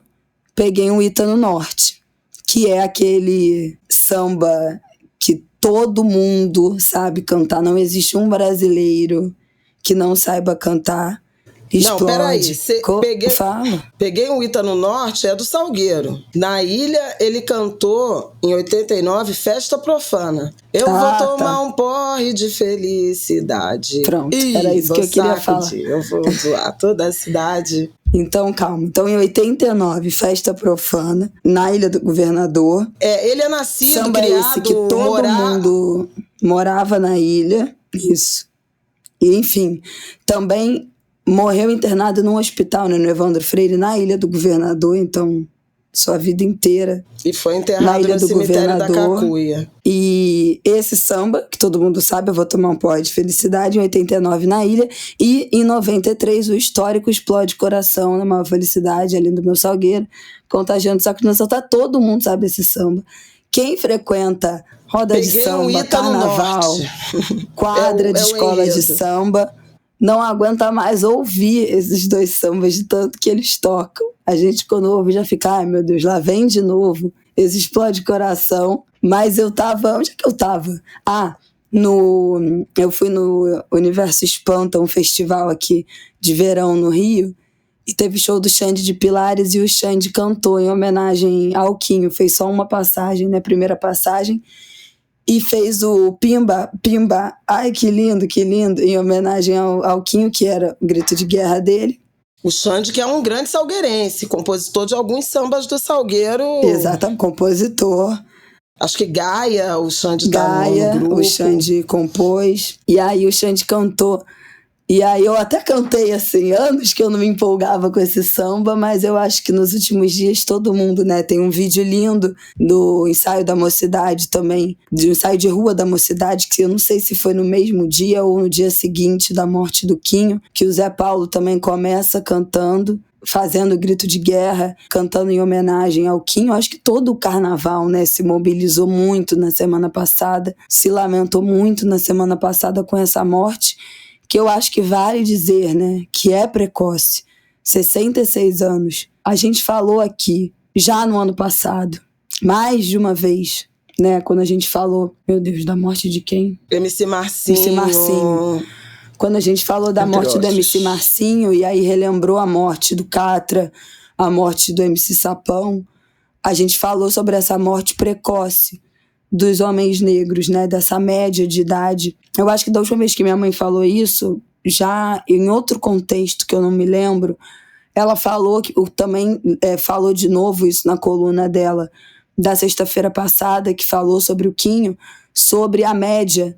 Peguei um Ita no Norte, que é aquele samba que todo mundo sabe cantar. Não existe um brasileiro que não saiba cantar. Explode. Não, peraí. Peguei um Ita no Norte é do Salgueiro. Na Ilha, ele cantou, em 89, Festa Profana. Eu vou tomar um porre de felicidade. Pronto, era isso que eu queria falar. Eu vou zoar toda a cidade. Então, calma. Então, em 89, Festa Profana, na Ilha do Governador. Ele é nascido, samba criado, esse que todo mundo morava na ilha. Isso. E, enfim, também morreu internado num hospital, né, no Evandro Freire, na Ilha do Governador. Então, sua vida inteira. E foi na enterrado Ilha no do cemitério da Governador. Cacuia. E esse samba, que todo mundo sabe, Eu Vou Tomar um Pó de Felicidade, em 89 na ilha, e em 93 o histórico Explode Coração, na Maior Felicidade, ali do Meu Salgueiro, contagiando o saco de Nação, todo mundo sabe esse samba. Quem frequenta roda de Peguei um samba, Ita no carnaval, norte. quadra de É o escola de enredo. samba, não aguenta mais ouvir esses dois sambas de tanto que eles tocam. A gente, quando ouve, já fica, ai meu Deus, lá vem de novo esse Explode Coração. Mas eu tava, onde é que eu tava? Eu fui no Universo Espanta, um festival aqui de verão no Rio, e teve show do Xande de Pilares, e o Xande cantou em homenagem ao Quinho, fez só uma passagem, né, primeira passagem, e fez o Pimba, Pimba, ai que lindo, em homenagem ao Quinho, que era o grito de guerra dele. O Xande, que é um grande salgueirense, compositor de alguns sambas do Salgueiro. Exato, compositor. Acho que Gaia, o Xande Gaia, tá no grupo. o Xande compôs, e aí o Xande cantou. E aí eu até cantei, assim, anos que eu não me empolgava com esse samba, mas eu acho que nos últimos dias todo mundo, né, tem um vídeo lindo do ensaio da Mocidade também, do ensaio de rua da Mocidade, que eu não sei se foi no mesmo dia ou no dia seguinte da morte do Quinho, que o Zé Paulo também começa cantando, fazendo o grito de guerra, cantando em homenagem ao Quinho. Acho que todo o carnaval, né, se mobilizou muito na semana passada, se lamentou muito na semana passada com essa morte, que eu acho que vale dizer, né, que é precoce, 66 anos. A gente falou aqui, já no ano passado, mais de uma vez, né, quando a gente falou, meu Deus, da morte de quem? MC Marcinho. MC Marcinho. Quando a gente falou da morte do MC Marcinho, e aí relembrou a morte do Catra, a morte do MC Sapão, a gente falou sobre essa morte precoce dos homens negros, né, dessa média de idade. Eu acho que da última vez que minha mãe falou isso, já em outro contexto que eu não me lembro, ela falou, também falou de novo isso na coluna dela, da sexta-feira passada, que falou sobre o Quinho, sobre a média,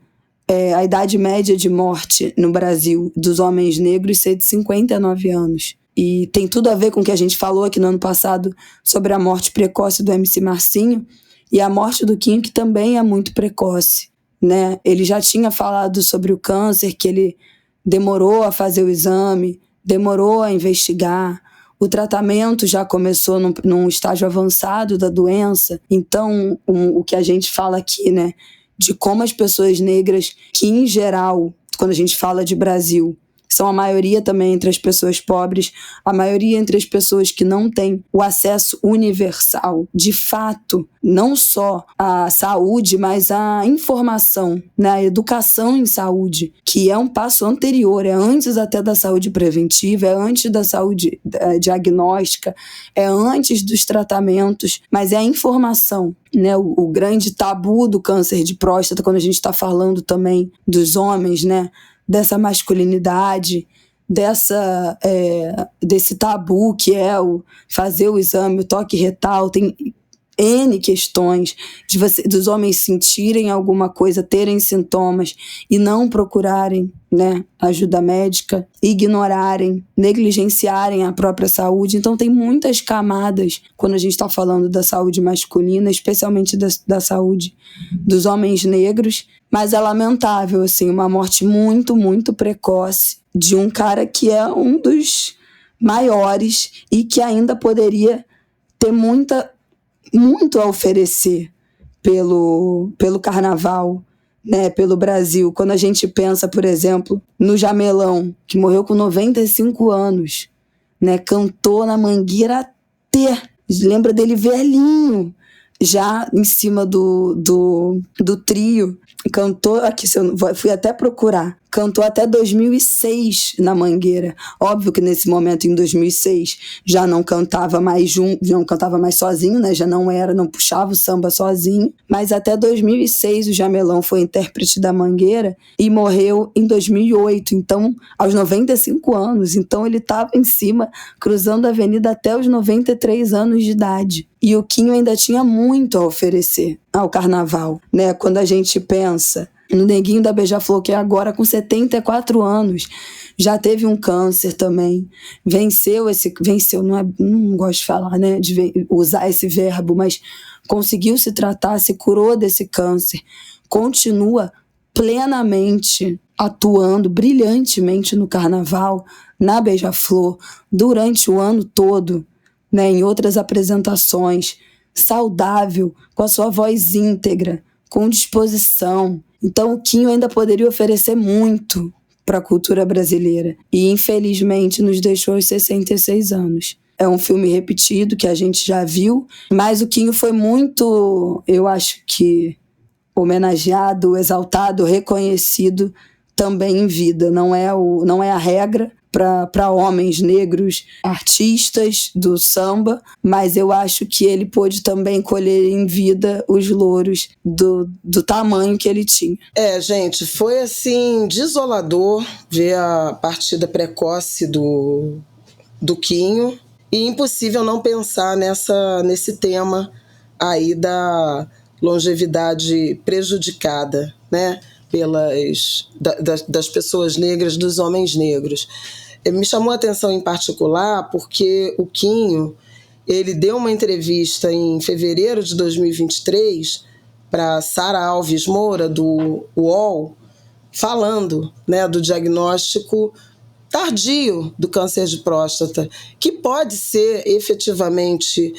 a idade média de morte no Brasil dos homens negros ser de 59 anos. E tem tudo a ver com o que a gente falou aqui no ano passado sobre a morte precoce do MC Marcinho, e a morte do Quinho, que também é muito precoce, né? Ele já tinha falado sobre o câncer, que ele demorou a fazer o exame, demorou a investigar, o tratamento já começou num estágio avançado da doença. Então, o que a gente fala aqui, né, de como as pessoas negras, que em geral, quando a gente fala de Brasil, são a maioria também entre as pessoas pobres, a maioria entre as pessoas que não têm o acesso universal, de fato, não só à saúde, mas à informação, né? A educação em saúde, que é um passo anterior, é antes até da saúde preventiva, é antes da saúde diagnóstica, é antes dos tratamentos, mas é a informação, né? O grande tabu do câncer de próstata, quando a gente está falando também dos homens, né? Dessa masculinidade, desse tabu que é o fazer o exame, o toque retal, tem N questões dos homens sentirem alguma coisa, terem sintomas e não procurarem, né, ajuda médica, ignorarem, negligenciarem a própria saúde. Então tem muitas camadas quando a gente está falando da saúde masculina, especialmente da saúde dos homens negros, mas é lamentável, assim, uma morte muito, muito precoce de um cara que é um dos maiores e que ainda poderia ter muito a oferecer pelo carnaval, né, pelo Brasil. Quando a gente pensa, por exemplo, no Jamelão, que morreu com 95 anos, né, cantou na Mangueira até, lembra dele velhinho, já em cima do trio, cantou, aqui, fui até procurar, cantou até 2006 na Mangueira. Óbvio que nesse momento, em 2006, já não cantava mais sozinho, né? Já não puxava o samba sozinho, mas até 2006 o Jamelão foi intérprete da Mangueira e morreu em 2008, então aos 95 anos, então ele estava em cima, cruzando a avenida até os 93 anos de idade. E o Quinho ainda tinha muito a oferecer ao carnaval, né? Quando a gente pensa no Neguinho da Beija-Flor, que é agora com 74 anos, já teve um câncer também, venceu, não gosto de falar, né, de usar esse verbo, mas conseguiu se tratar, se curou desse câncer, continua plenamente atuando brilhantemente no carnaval, na Beija-Flor, durante o ano todo, né, em outras apresentações, saudável, com a sua voz íntegra, com disposição. Então o Quinho ainda poderia oferecer muito para a cultura brasileira e infelizmente nos deixou aos 66 anos. É um filme repetido que a gente já viu, mas o Quinho foi muito, eu acho que, homenageado, exaltado, reconhecido também em vida. Não é a regra para homens negros, artistas do samba, mas eu acho que ele pôde também colher em vida os louros do tamanho que ele tinha. Gente, foi assim desolador ver a partida precoce do Quinho e impossível não pensar nesse tema aí da longevidade prejudicada, né, das pessoas negras, dos homens negros. Me chamou a atenção em particular porque o Quinho, ele deu uma entrevista em fevereiro de 2023 para Sara Alves Moura, do UOL, falando, né, do diagnóstico tardio do câncer de próstata, que pode ser efetivamente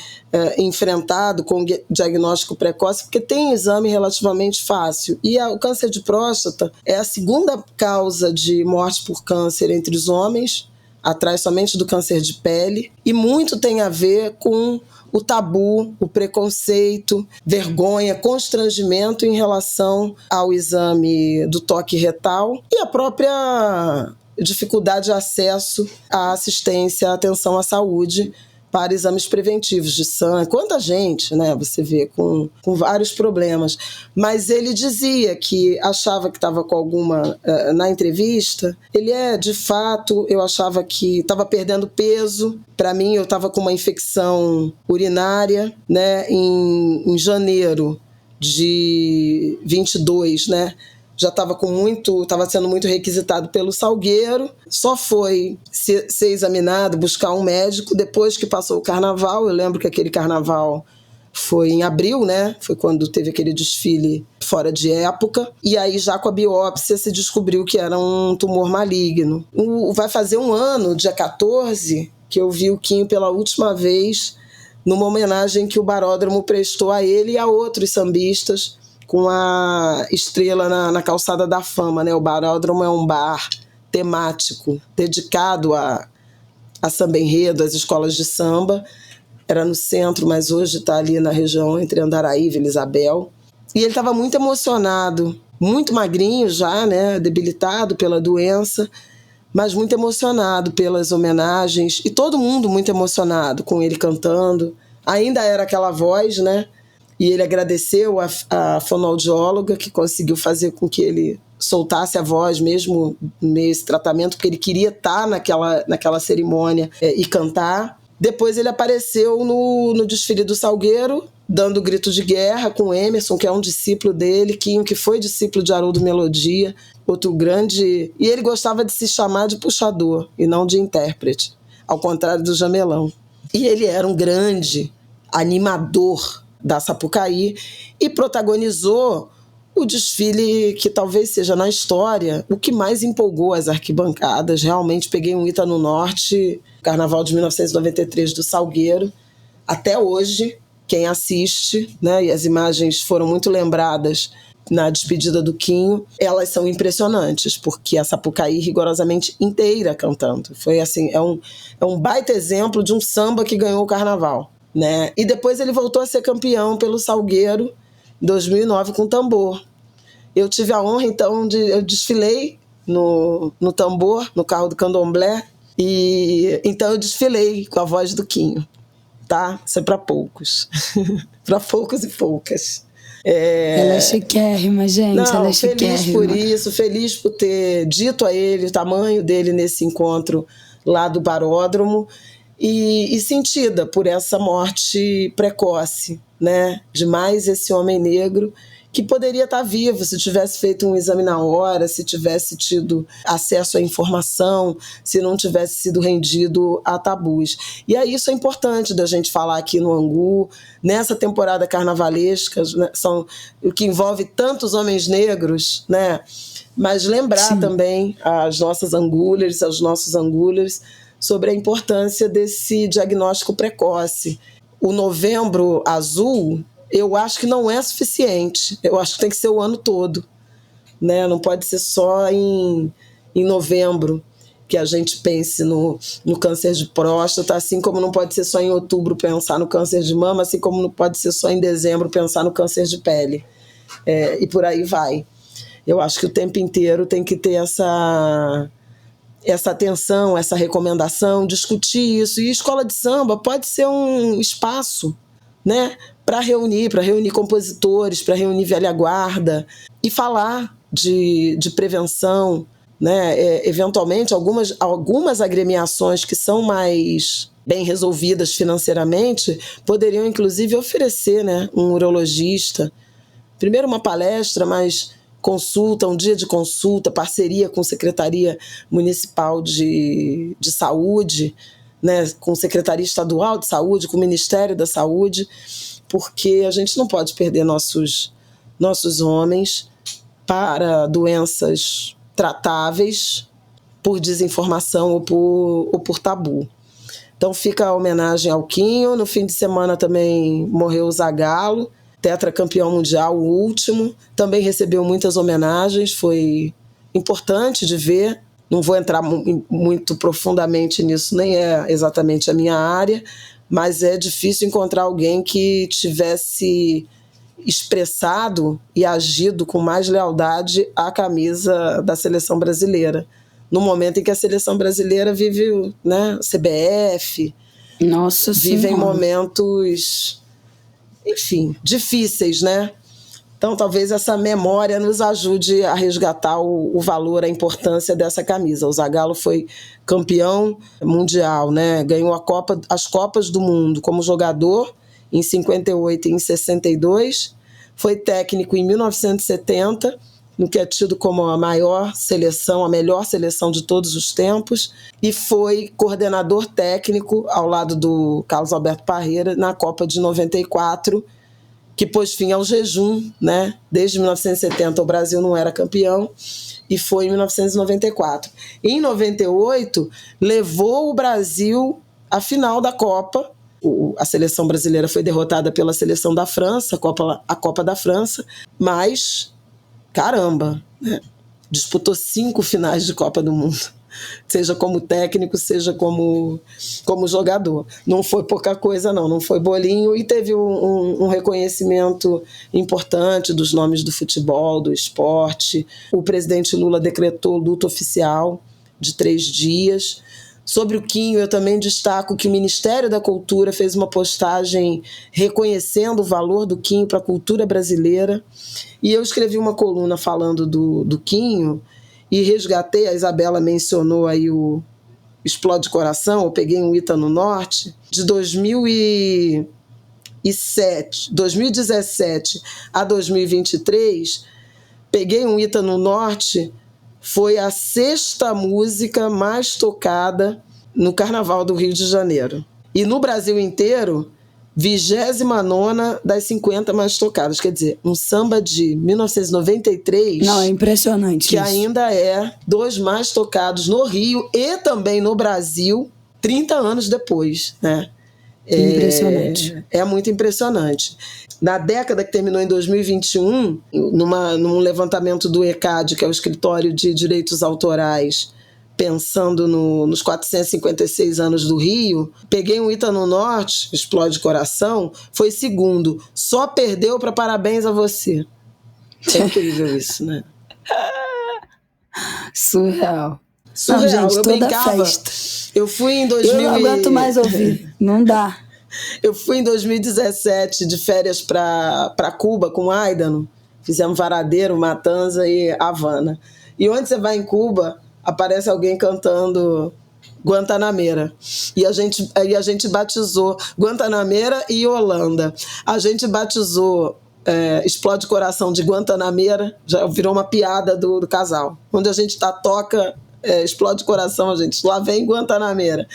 enfrentado com diagnóstico precoce, porque tem exame relativamente fácil. E o câncer de próstata é a segunda causa de morte por câncer entre os homens, atrás somente do câncer de pele, e muito tem a ver com o tabu, o preconceito, vergonha, constrangimento em relação ao exame do toque retal e a própria dificuldade de acesso à assistência, à atenção à saúde para exames preventivos de sangue. Quanta gente, né, você vê, com vários problemas. Mas ele dizia que achava que estava com alguma... na entrevista, de fato, eu achava que estava perdendo peso. Para mim, eu estava com uma infecção urinária, né, em janeiro de 22, né? Já estava sendo muito requisitado pelo Salgueiro, só foi ser examinado, buscar um médico depois que passou o carnaval. Eu lembro que aquele carnaval foi em abril, né? Foi quando teve aquele desfile fora de época, e aí já com a biópsia se descobriu que era um tumor maligno. Vai fazer um ano, dia 14, que eu vi o Quinho pela última vez numa homenagem que o Baródromo prestou a ele e a outros sambistas, com a estrela na Calçada da Fama, né? O Baródromo é um bar temático dedicado a samba enredo, às escolas de samba. Era no centro, mas hoje está ali na região entre Andaraí e Vila Isabel. E ele estava muito emocionado, muito magrinho já, né? Debilitado pela doença, mas muito emocionado pelas homenagens, e todo mundo muito emocionado com ele cantando. Ainda era aquela voz, né? E ele agradeceu a fonoaudióloga que conseguiu fazer com que ele soltasse a voz mesmo nesse tratamento, porque ele queria estar naquela cerimônia e cantar. Depois ele apareceu no desfile do Salgueiro, dando grito de guerra com Emerson, que é um discípulo dele, Quinho, que foi discípulo de Haroldo Melodia, outro grande... E ele gostava de se chamar de puxador e não de intérprete, ao contrário do Jamelão. E ele era um grande animador da Sapucaí e protagonizou o desfile que talvez seja na história o que mais empolgou as arquibancadas. Realmente peguei um Ita no Norte, Carnaval de 1993 do Salgueiro. Até hoje, quem assiste, né, e as imagens foram muito lembradas na despedida do Quinho, elas são impressionantes, porque a Sapucaí rigorosamente inteira cantando. Foi assim, é um baita exemplo de um samba que ganhou o Carnaval, né? E depois ele voltou a ser campeão pelo Salgueiro em 2009 com tambor. Eu tive a honra, então, eu desfilei no tambor, no carro do candomblé, e então eu desfilei com a voz do Quinho, tá? Isso é para poucos. Para poucos e poucas. Ela é chiquérrima, gente. Não, ela é chiquérrima. Feliz por isso, feliz por ter dito a ele o tamanho dele nesse encontro lá do Baródromo, e sentida por essa morte precoce, né, de mais esse homem negro que poderia estar vivo se tivesse feito um exame na hora, se tivesse tido acesso à informação, se não tivesse sido rendido a tabus. E aí isso é importante da gente falar aqui no Angu, nessa temporada carnavalesca, né, o que envolve tantos homens negros, né? Mas lembrar Sim. também às nossas angulers, aos nossos angulers, sobre a importância desse diagnóstico precoce. O Novembro Azul, eu acho que não é suficiente. Eu acho que tem que ser o ano todo, né? Não pode ser só em novembro que a gente pense no câncer de próstata, assim como não pode ser só em outubro pensar no câncer de mama, assim como não pode ser só em dezembro pensar no câncer de pele. E por aí vai. Eu acho que o tempo inteiro tem que ter essa atenção, essa recomendação, discutir isso. E escola de samba pode ser um espaço, né, para reunir compositores, para reunir velha guarda e falar de prevenção, né? Eventualmente, algumas agremiações que são mais bem resolvidas financeiramente poderiam, inclusive, oferecer, né, um urologista. Primeiro uma palestra, mas consulta, um dia de consulta, parceria com a Secretaria Municipal de Saúde, né, com a Secretaria Estadual de Saúde, com o Ministério da Saúde, porque a gente não pode perder nossos homens para doenças tratáveis por desinformação ou por tabu. Então fica a homenagem ao Quinho. No fim de semana também morreu o Zagallo, tetracampeão mundial, o último, também recebeu muitas homenagens, foi importante de ver. Não vou entrar muito profundamente nisso, nem é exatamente a minha área, mas é difícil encontrar alguém que tivesse expressado e agido com mais lealdade à camisa da seleção brasileira, no momento em que a seleção brasileira vive, né, CBF, Nossa vive em Senhora. momentos, enfim, difíceis, né? Então, talvez essa memória nos ajude a resgatar o valor, a importância dessa camisa. O Zagallo foi campeão mundial, né? Ganhou as Copas do Mundo como jogador em 58 e em 62. Foi técnico em 1970, no que é tido como a melhor seleção de todos os tempos, e foi coordenador técnico ao lado do Carlos Alberto Parreira na Copa de 94, que pôs fim ao jejum, né? Desde 1970 o Brasil não era campeão, e foi em 1994. Em 98, levou o Brasil à final da Copa. A seleção brasileira foi derrotada pela seleção da França, a Copa da França, mas, caramba, né? Disputou 5 finais de Copa do Mundo, seja como técnico, seja como jogador. Não foi pouca coisa, não foi bolinho, e teve um reconhecimento importante dos nomes do futebol, do esporte. O presidente Lula decretou luta oficial de 3 dias. Sobre o Quinho, eu também destaco que o Ministério da Cultura fez uma postagem reconhecendo o valor do Quinho para a cultura brasileira, e eu escrevi uma coluna falando do Quinho, e resgatei, a Isabela mencionou aí o Explode Coração, eu peguei um Ita no Norte, de 2017 a 2023, peguei um Ita no Norte, foi a 6ª música mais tocada no Carnaval do Rio de Janeiro. E no Brasil inteiro, 29ª das 50 mais tocadas. Quer dizer, um samba de 1993... Não, é impressionante que isso. Ainda é dos mais tocados no Rio e também no Brasil, 30 anos depois, né? Impressionante. É muito impressionante. Na década que terminou em 2021, num levantamento do ECAD, que é o Escritório de Direitos Autorais, pensando nos 456 anos do Rio, peguei um Ita no Norte, Explode Coração, foi 2º. Só perdeu para Parabéns a Você. É incrível isso, né? Surreal. Não, gente, eu toda brincava. Festa. Eu fui em 2000. Eu não aguento mais ouvir. Não dá. Eu fui em 2017 de férias para Cuba com o Aidano. Fizemos Varadeiro, Matanza e Havana. E onde você vai em Cuba, aparece alguém cantando Guantanameira. E a gente batizou Guantanameira e Holanda. A gente batizou Explode Coração de Guantanameira, já virou uma piada do casal. Onde a gente toca Explode Coração, gente, lá vem Guantanameira.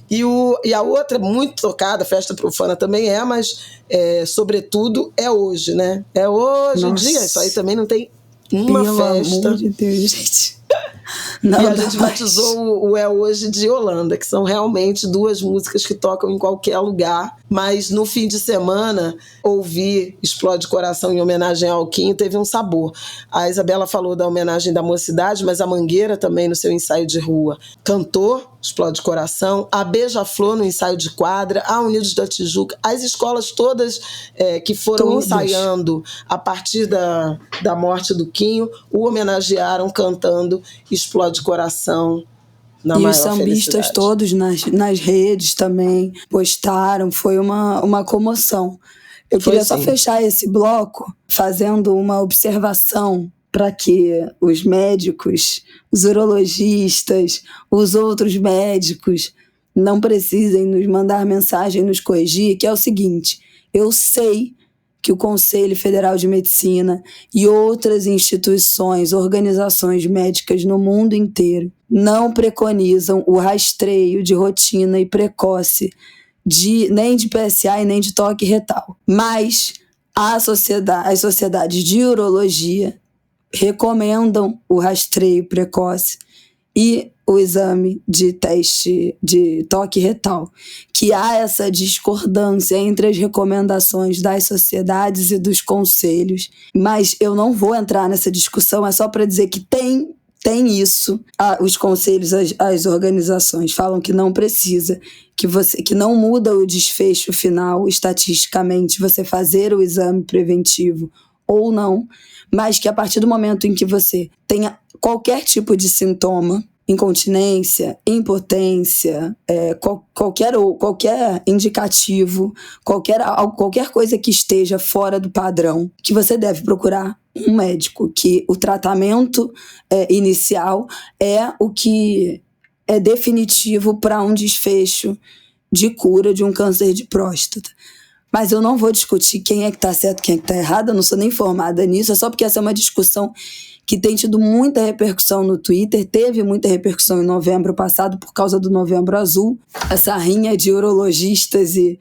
E a outra, muito tocada, Festa Profana também mas sobretudo é hoje, né? É hoje em dia, isso aí também não tem uma Pelo festa. amor de Deus, gente. Não, e a gente batizou o É Hoje de Yolanda, que são realmente 2 músicas que tocam em qualquer lugar, mas no fim de semana ouvir Explode Coração em homenagem ao Quinho teve um sabor. A Isabela falou da homenagem da Mocidade, mas a Mangueira também no seu ensaio de rua cantou Explode Coração, a Beija-Flor no ensaio de quadra, a Unidos da Tijuca, as escolas todas que foram ensaiando a partir da morte do Quinho, o homenagearam cantando Explode Coração na maior felicidade. E os sambistas todos nas redes também postaram, foi uma comoção. Eu queria só fechar esse bloco fazendo uma observação para que os médicos, os urologistas, os outros médicos não precisem nos mandar mensagem, nos corrigir, que é o seguinte: eu sei que o Conselho Federal de Medicina e outras instituições, organizações médicas no mundo inteiro não preconizam o rastreio de rotina e precoce nem de PSA e nem de toque retal. Mas as sociedades de urologia recomendam o rastreio precoce e o exame de teste de toque retal, que há essa discordância entre as recomendações das sociedades e dos conselhos, mas eu não vou entrar nessa discussão, é só para dizer que tem isso. Os conselhos, as organizações falam que não precisa, que não muda o desfecho final estatisticamente você fazer o exame preventivo ou não, mas que a partir do momento em que você tenha qualquer tipo de sintoma, incontinência, impotência, qualquer indicativo, qualquer coisa que esteja fora do padrão, que você deve procurar um médico, que o tratamento inicial é o que é definitivo para um desfecho de cura de um câncer de próstata. Mas eu não vou discutir quem é que está certo, quem é que está errado, eu não sou nem formada nisso, é só porque essa é uma discussão que tem tido muita repercussão no Twitter, teve muita repercussão em novembro passado por causa do Novembro Azul, essa rinha de urologistas e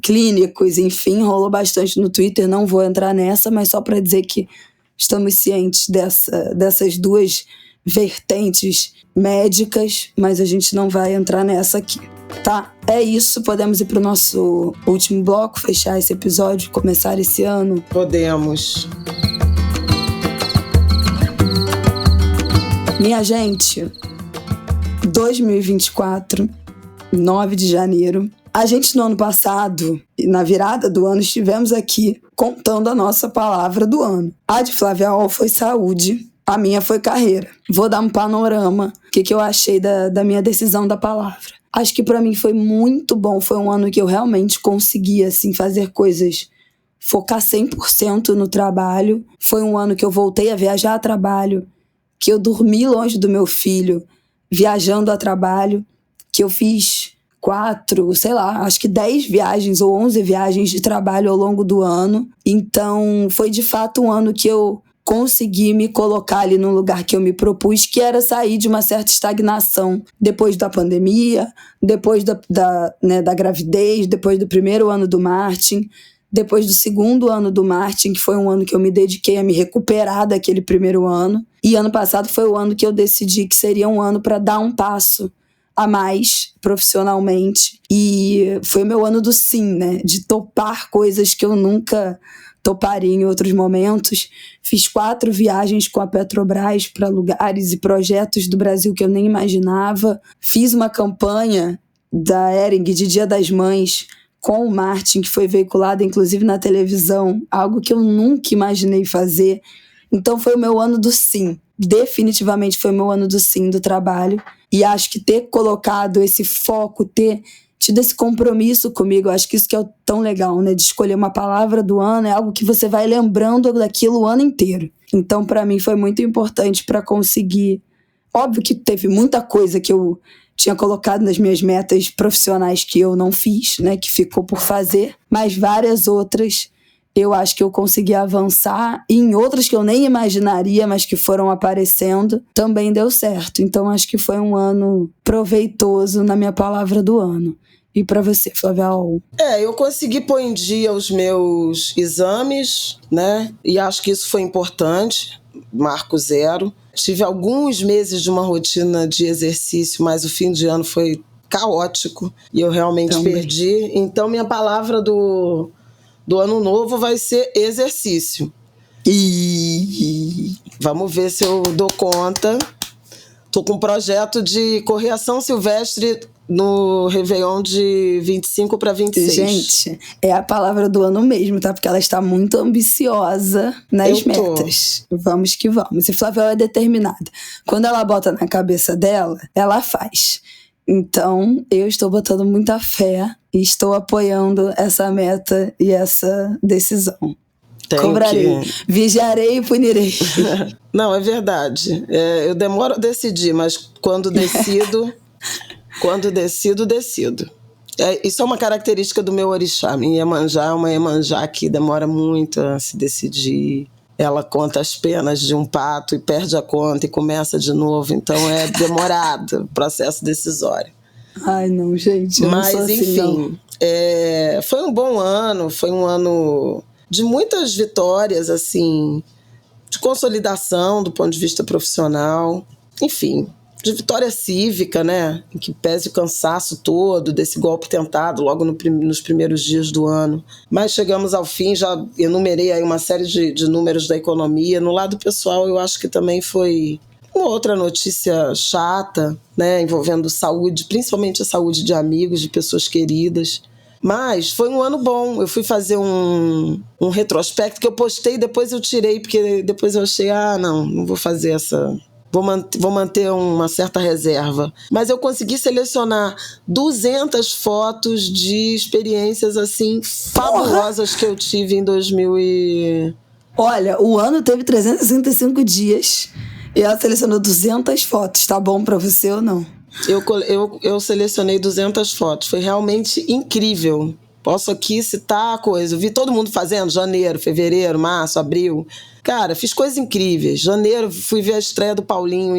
clínicos, enfim, rolou bastante no Twitter, não vou entrar nessa, mas só para dizer que estamos cientes dessas 2 vertentes médicas, mas a gente não vai entrar nessa aqui. Tá, é isso, podemos ir pro nosso último bloco, fechar esse episódio, começar esse ano? Podemos. Minha gente, 2024, 9 de janeiro, a gente no ano passado, na virada do ano, estivemos aqui contando a nossa palavra do ano. A de Flávia Ol foi saúde, a minha foi carreira. Vou dar um panorama, o que eu achei da minha decisão da palavra. Acho que para mim foi muito bom, foi um ano que eu realmente consegui assim, fazer coisas, focar 100% no trabalho. Foi um ano que eu voltei a viajar a trabalho, que eu dormi longe do meu filho, viajando a trabalho, que eu fiz 10 viagens ou 11 viagens de trabalho ao longo do ano. Então, foi de fato um ano que eu consegui me colocar ali no lugar que eu me propus, que era sair de uma certa estagnação depois da pandemia, depois da gravidez, depois do primeiro ano do Martin, depois do segundo ano do Martin, que foi um ano que eu me dediquei a me recuperar daquele primeiro ano. E ano passado foi o ano que eu decidi que seria um ano para dar um passo a mais profissionalmente. E foi o meu ano do sim, né? De topar coisas que eu nunca toparia em outros momentos. Fiz 4 viagens com a Petrobras para lugares e projetos do Brasil que eu nem imaginava. Fiz uma campanha da Hering de Dia das Mães com o Martin, que foi veiculada inclusive na televisão, algo que eu nunca imaginei fazer. Então foi o meu ano do sim. Definitivamente foi o meu ano do sim do trabalho. E acho que ter colocado esse foco, ter tido esse compromisso comigo, acho que isso que é tão legal, né? De escolher uma palavra do ano, é algo que você vai lembrando daquilo o ano inteiro. Então, para mim, foi muito importante para conseguir. Óbvio que teve muita coisa que eu tinha colocado nas minhas metas profissionais que eu não fiz, né? Que ficou por fazer, mas várias outras eu acho que eu consegui avançar, e em outras que eu nem imaginaria, mas que foram aparecendo, também deu certo. Então acho que foi um ano proveitoso na minha palavra do ano. E para você, Flávia? Eu consegui pôr em dia os meus exames, né? E acho que isso foi importante, marco 0. Tive alguns meses de uma rotina de exercício, mas o fim de ano foi caótico e eu realmente perdi. Então minha palavra do ano novo vai ser exercício. E vamos ver se eu dou conta. Tô com um projeto de correr a São Silvestre no Réveillon de 25 para 26. Gente, é a palavra do ano mesmo, tá? Porque ela está muito ambiciosa nas metas. Vamos que vamos. E Flávia é determinada. Quando ela bota na cabeça dela, ela faz. Então, eu estou botando muita fé e estou apoiando essa meta e essa decisão. Cobrarei, vigiarei e punirei. Não, é verdade. Eu demoro a decidir, mas quando decido, decido. Isso é uma característica do meu orixá. Minha Iemanjá é uma Iemanjá que demora muito a se decidir. Ela conta as penas de um pato e perde a conta e começa de novo. Então é demorado o processo decisório. Ai, não, gente. Mas, não sou enfim, assim, foi um bom ano. Foi um ano de muitas vitórias, assim, de consolidação do ponto de vista profissional. Enfim, de vitória cívica, né? Em que pese o cansaço todo desse golpe tentado logo nos primeiros dias do ano. Mas chegamos ao fim, já enumerei aí uma série de números da economia. No lado pessoal, eu acho que também foi uma outra notícia chata, né? Envolvendo saúde, principalmente a saúde de amigos, de pessoas queridas. Mas foi um ano bom. Eu fui fazer um retrospecto que eu postei e depois eu tirei, porque depois eu achei, não vou fazer essa... Vou manter uma certa reserva. Mas eu consegui selecionar 200 fotos de experiências, assim, fabulosas que eu tive em 2000 e... Olha, o ano teve 365 dias e ela selecionou 200 fotos. Tá bom pra você ou não? Eu selecionei 200 fotos. Foi realmente incrível. Posso aqui citar a coisa. Eu vi todo mundo fazendo janeiro, fevereiro, março, abril. Cara, fiz coisas incríveis. Janeiro, fui ver a estreia do Paulinho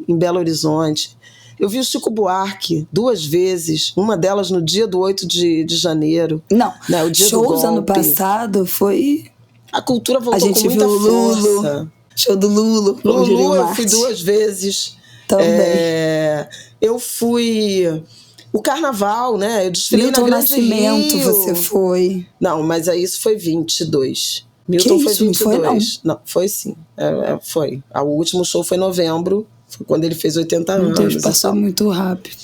em Belo Horizonte. Eu vi o Chico Buarque 2 vezes. Uma delas no dia do 8 de janeiro. Não, né, o dia shows do golpe. Ano passado foi... A cultura voltou com muita viu força. Lulu, show do Lulu. Lulu eu fui 2 vezes. Também. Eu fui... O carnaval, né? Eu desfilei Milton na Grande Nascimento, Rio. você foi. Não, mas aí isso foi 22. Milton foi 22. Foi, não, foi sim. Foi. O último show foi em novembro. Foi quando ele fez 80 anos. Meu Deus, passou muito rápido.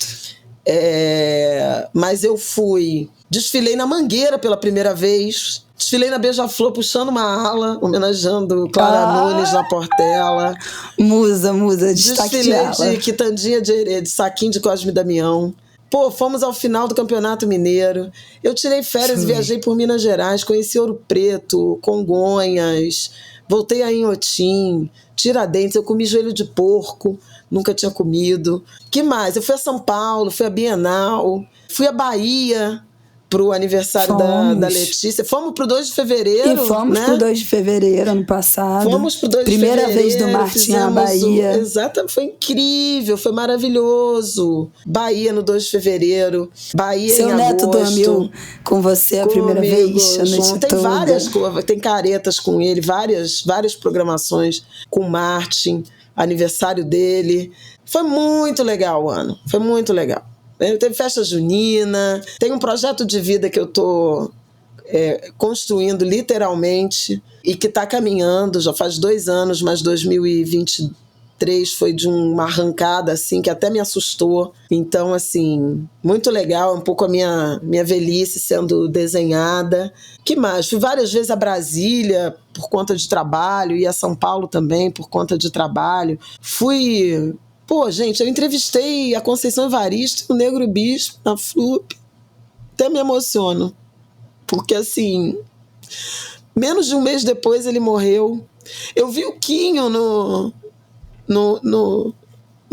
Mas eu fui... Desfilei na Mangueira pela primeira vez. Desfilei na Beija-Flor puxando uma ala, homenageando Clara Nunes na Portela. Musa, destaque de ala. Desfilei de quitandinha de saquinho de Cosme e Damião. Pô, fomos ao final do Campeonato Mineiro. Eu tirei férias e viajei por Minas Gerais, conheci Ouro Preto, Congonhas, voltei a Inhotim, Tiradentes, eu comi joelho de porco, nunca tinha comido. Que mais? Eu fui a São Paulo, fui a Bienal, fui a Bahia pro aniversário da Letícia. Fomos pro 2 de fevereiro, E fomos né? pro 2 de fevereiro, ano passado. Fomos pro 2 de Primeira fevereiro. vez do Martim na Bahia. Exato, foi incrível, foi maravilhoso. Bahia no 2 de fevereiro, Bahia Seu em agosto. neto dormiu com você a primeira vez? A noite Tem toda. várias coisas, tem caretas com ele, várias programações com o Martim, aniversário dele. Foi muito legal o ano, foi muito legal. Teve festa junina, tem um projeto de vida que eu estou construindo literalmente e que está caminhando, já faz 2 anos, mas 2023 foi de uma arrancada assim, que até me assustou. Então, assim, muito legal, um pouco a minha velhice sendo desenhada. Que mais? Fui várias vezes a Brasília por conta de trabalho e a São Paulo também por conta de trabalho. Fui... Pô, gente, eu entrevistei a Conceição Evaristo, o Negro Bispo, na FLUP. Até me emociono. Porque, assim, menos de um mês depois ele morreu. Eu vi o Quinho no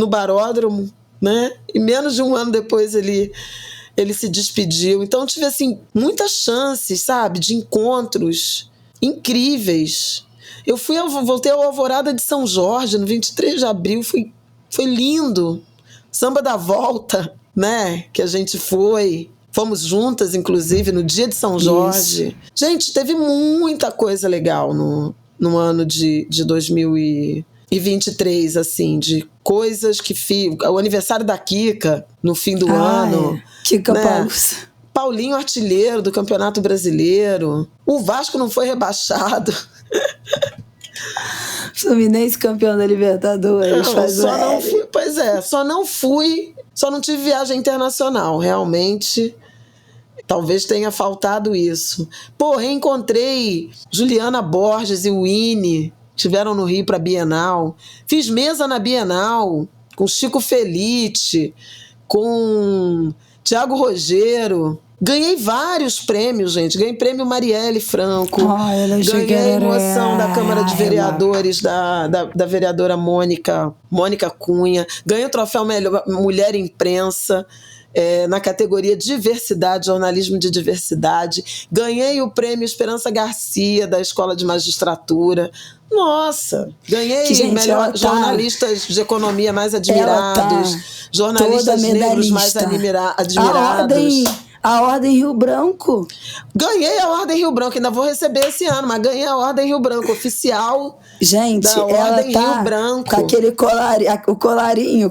Baródromo, né? E menos de um ano depois ele se despediu. Então, eu tive, assim, muitas chances, sabe? De encontros incríveis. Voltei ao Alvorada de São Jorge, no 23 de abril, foi lindo. Samba da Volta, né, que a gente fomos juntas, inclusive, no dia de São Jorge. Isso. Gente, teve muita coisa legal no ano de 2023, assim, de coisas que o aniversário da Kika, no fim do ano. Kika, né? Paulinho artilheiro do Campeonato Brasileiro. O Vasco não foi rebaixado. Fluminense campeão da Libertadores. Só não tive viagem internacional, realmente. Talvez tenha faltado isso. Reencontrei Juliana Borges e Winnie, estiveram no Rio para a Bienal. Fiz mesa na Bienal com Chico Felice, com Tiago Rogero. Ganhei vários prêmios, gente. Ganhei prêmio Marielle Franco. Ganhei moção da Câmara de Vereadores da vereadora Mônica Cunha. Ganhei o troféu Mulher Imprensa. Na categoria Diversidade, Jornalismo de Diversidade. Ganhei o prêmio Esperança Garcia, da Escola de Magistratura. Nossa! Ganhei jornalistas de economia mais admirados, jornalistas negros mais admirados. A Ordem Rio Branco. Ganhei a Ordem Rio Branco, ainda vou receber esse ano, mas ganhei a Ordem Rio Branco, oficial. Gente, da Ordem Rio Branco. Com aquele colarinho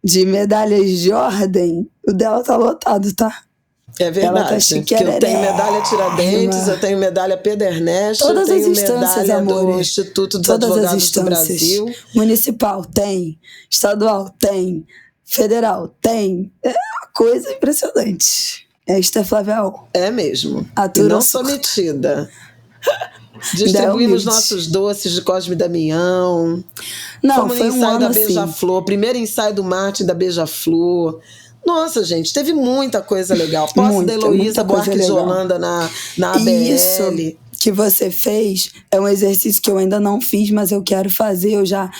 de medalhas de ordem, o dela tá lotado, tá? É verdade, porque eu tenho medalha Tiradentes, eu tenho medalha Pedernest, eu tenho medalha do Instituto dos Advogados do Brasil. Municipal tem, estadual tem, federal tem. É uma coisa impressionante. Esta é Flávia. É mesmo. E não sou metida. Distribuímos nossos doces de Cosme e Damião. Fomos no ensaio da Beija-Flor, primeiro ensaio do Martin da Beija-Flor. Nossa, gente, teve muita coisa legal. Posse da Heloísa Buarque de Holanda na ABL. Isso que você fez é um exercício que eu ainda não fiz, mas eu quero fazer. Eu já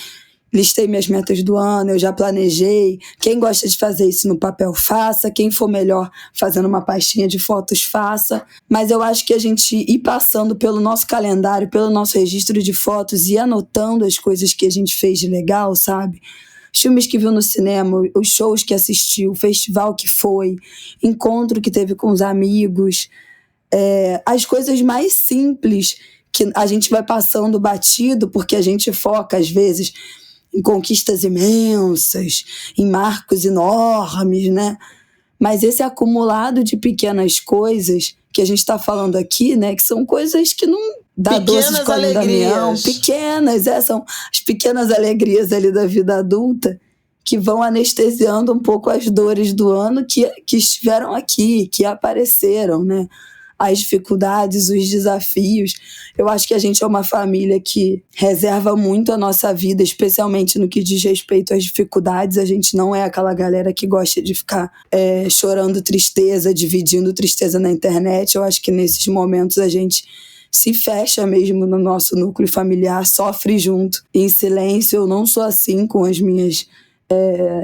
listei minhas metas do ano, eu já planejei. Quem gosta de fazer isso no papel, faça. Quem for melhor fazendo uma pastinha de fotos, faça. Mas eu acho que a gente ir passando pelo nosso calendário, pelo nosso registro de fotos e anotando as coisas que a gente fez de legal, sabe? Os filmes que viu no cinema, os shows que assistiu, o festival que foi, encontro que teve com os amigos, as coisas mais simples que a gente vai passando batido, porque a gente foca, às vezes, em conquistas imensas, em marcos enormes, né? Mas esse acumulado de pequenas coisas que a gente está falando aqui, né? Que são coisas que não dá doce de Cosme e Damião, pequenas, são as pequenas alegrias ali da vida adulta que vão anestesiando um pouco as dores do ano que estiveram aqui, que apareceram, né? As dificuldades, os desafios. Eu acho que a gente é uma família que reserva muito a nossa vida, especialmente no que diz respeito às dificuldades. A gente não é aquela galera que gosta de ficar chorando tristeza, dividindo tristeza na internet. Eu acho que nesses momentos a gente se fecha mesmo no nosso núcleo familiar, sofre junto, em silêncio. Eu não sou assim com as minhas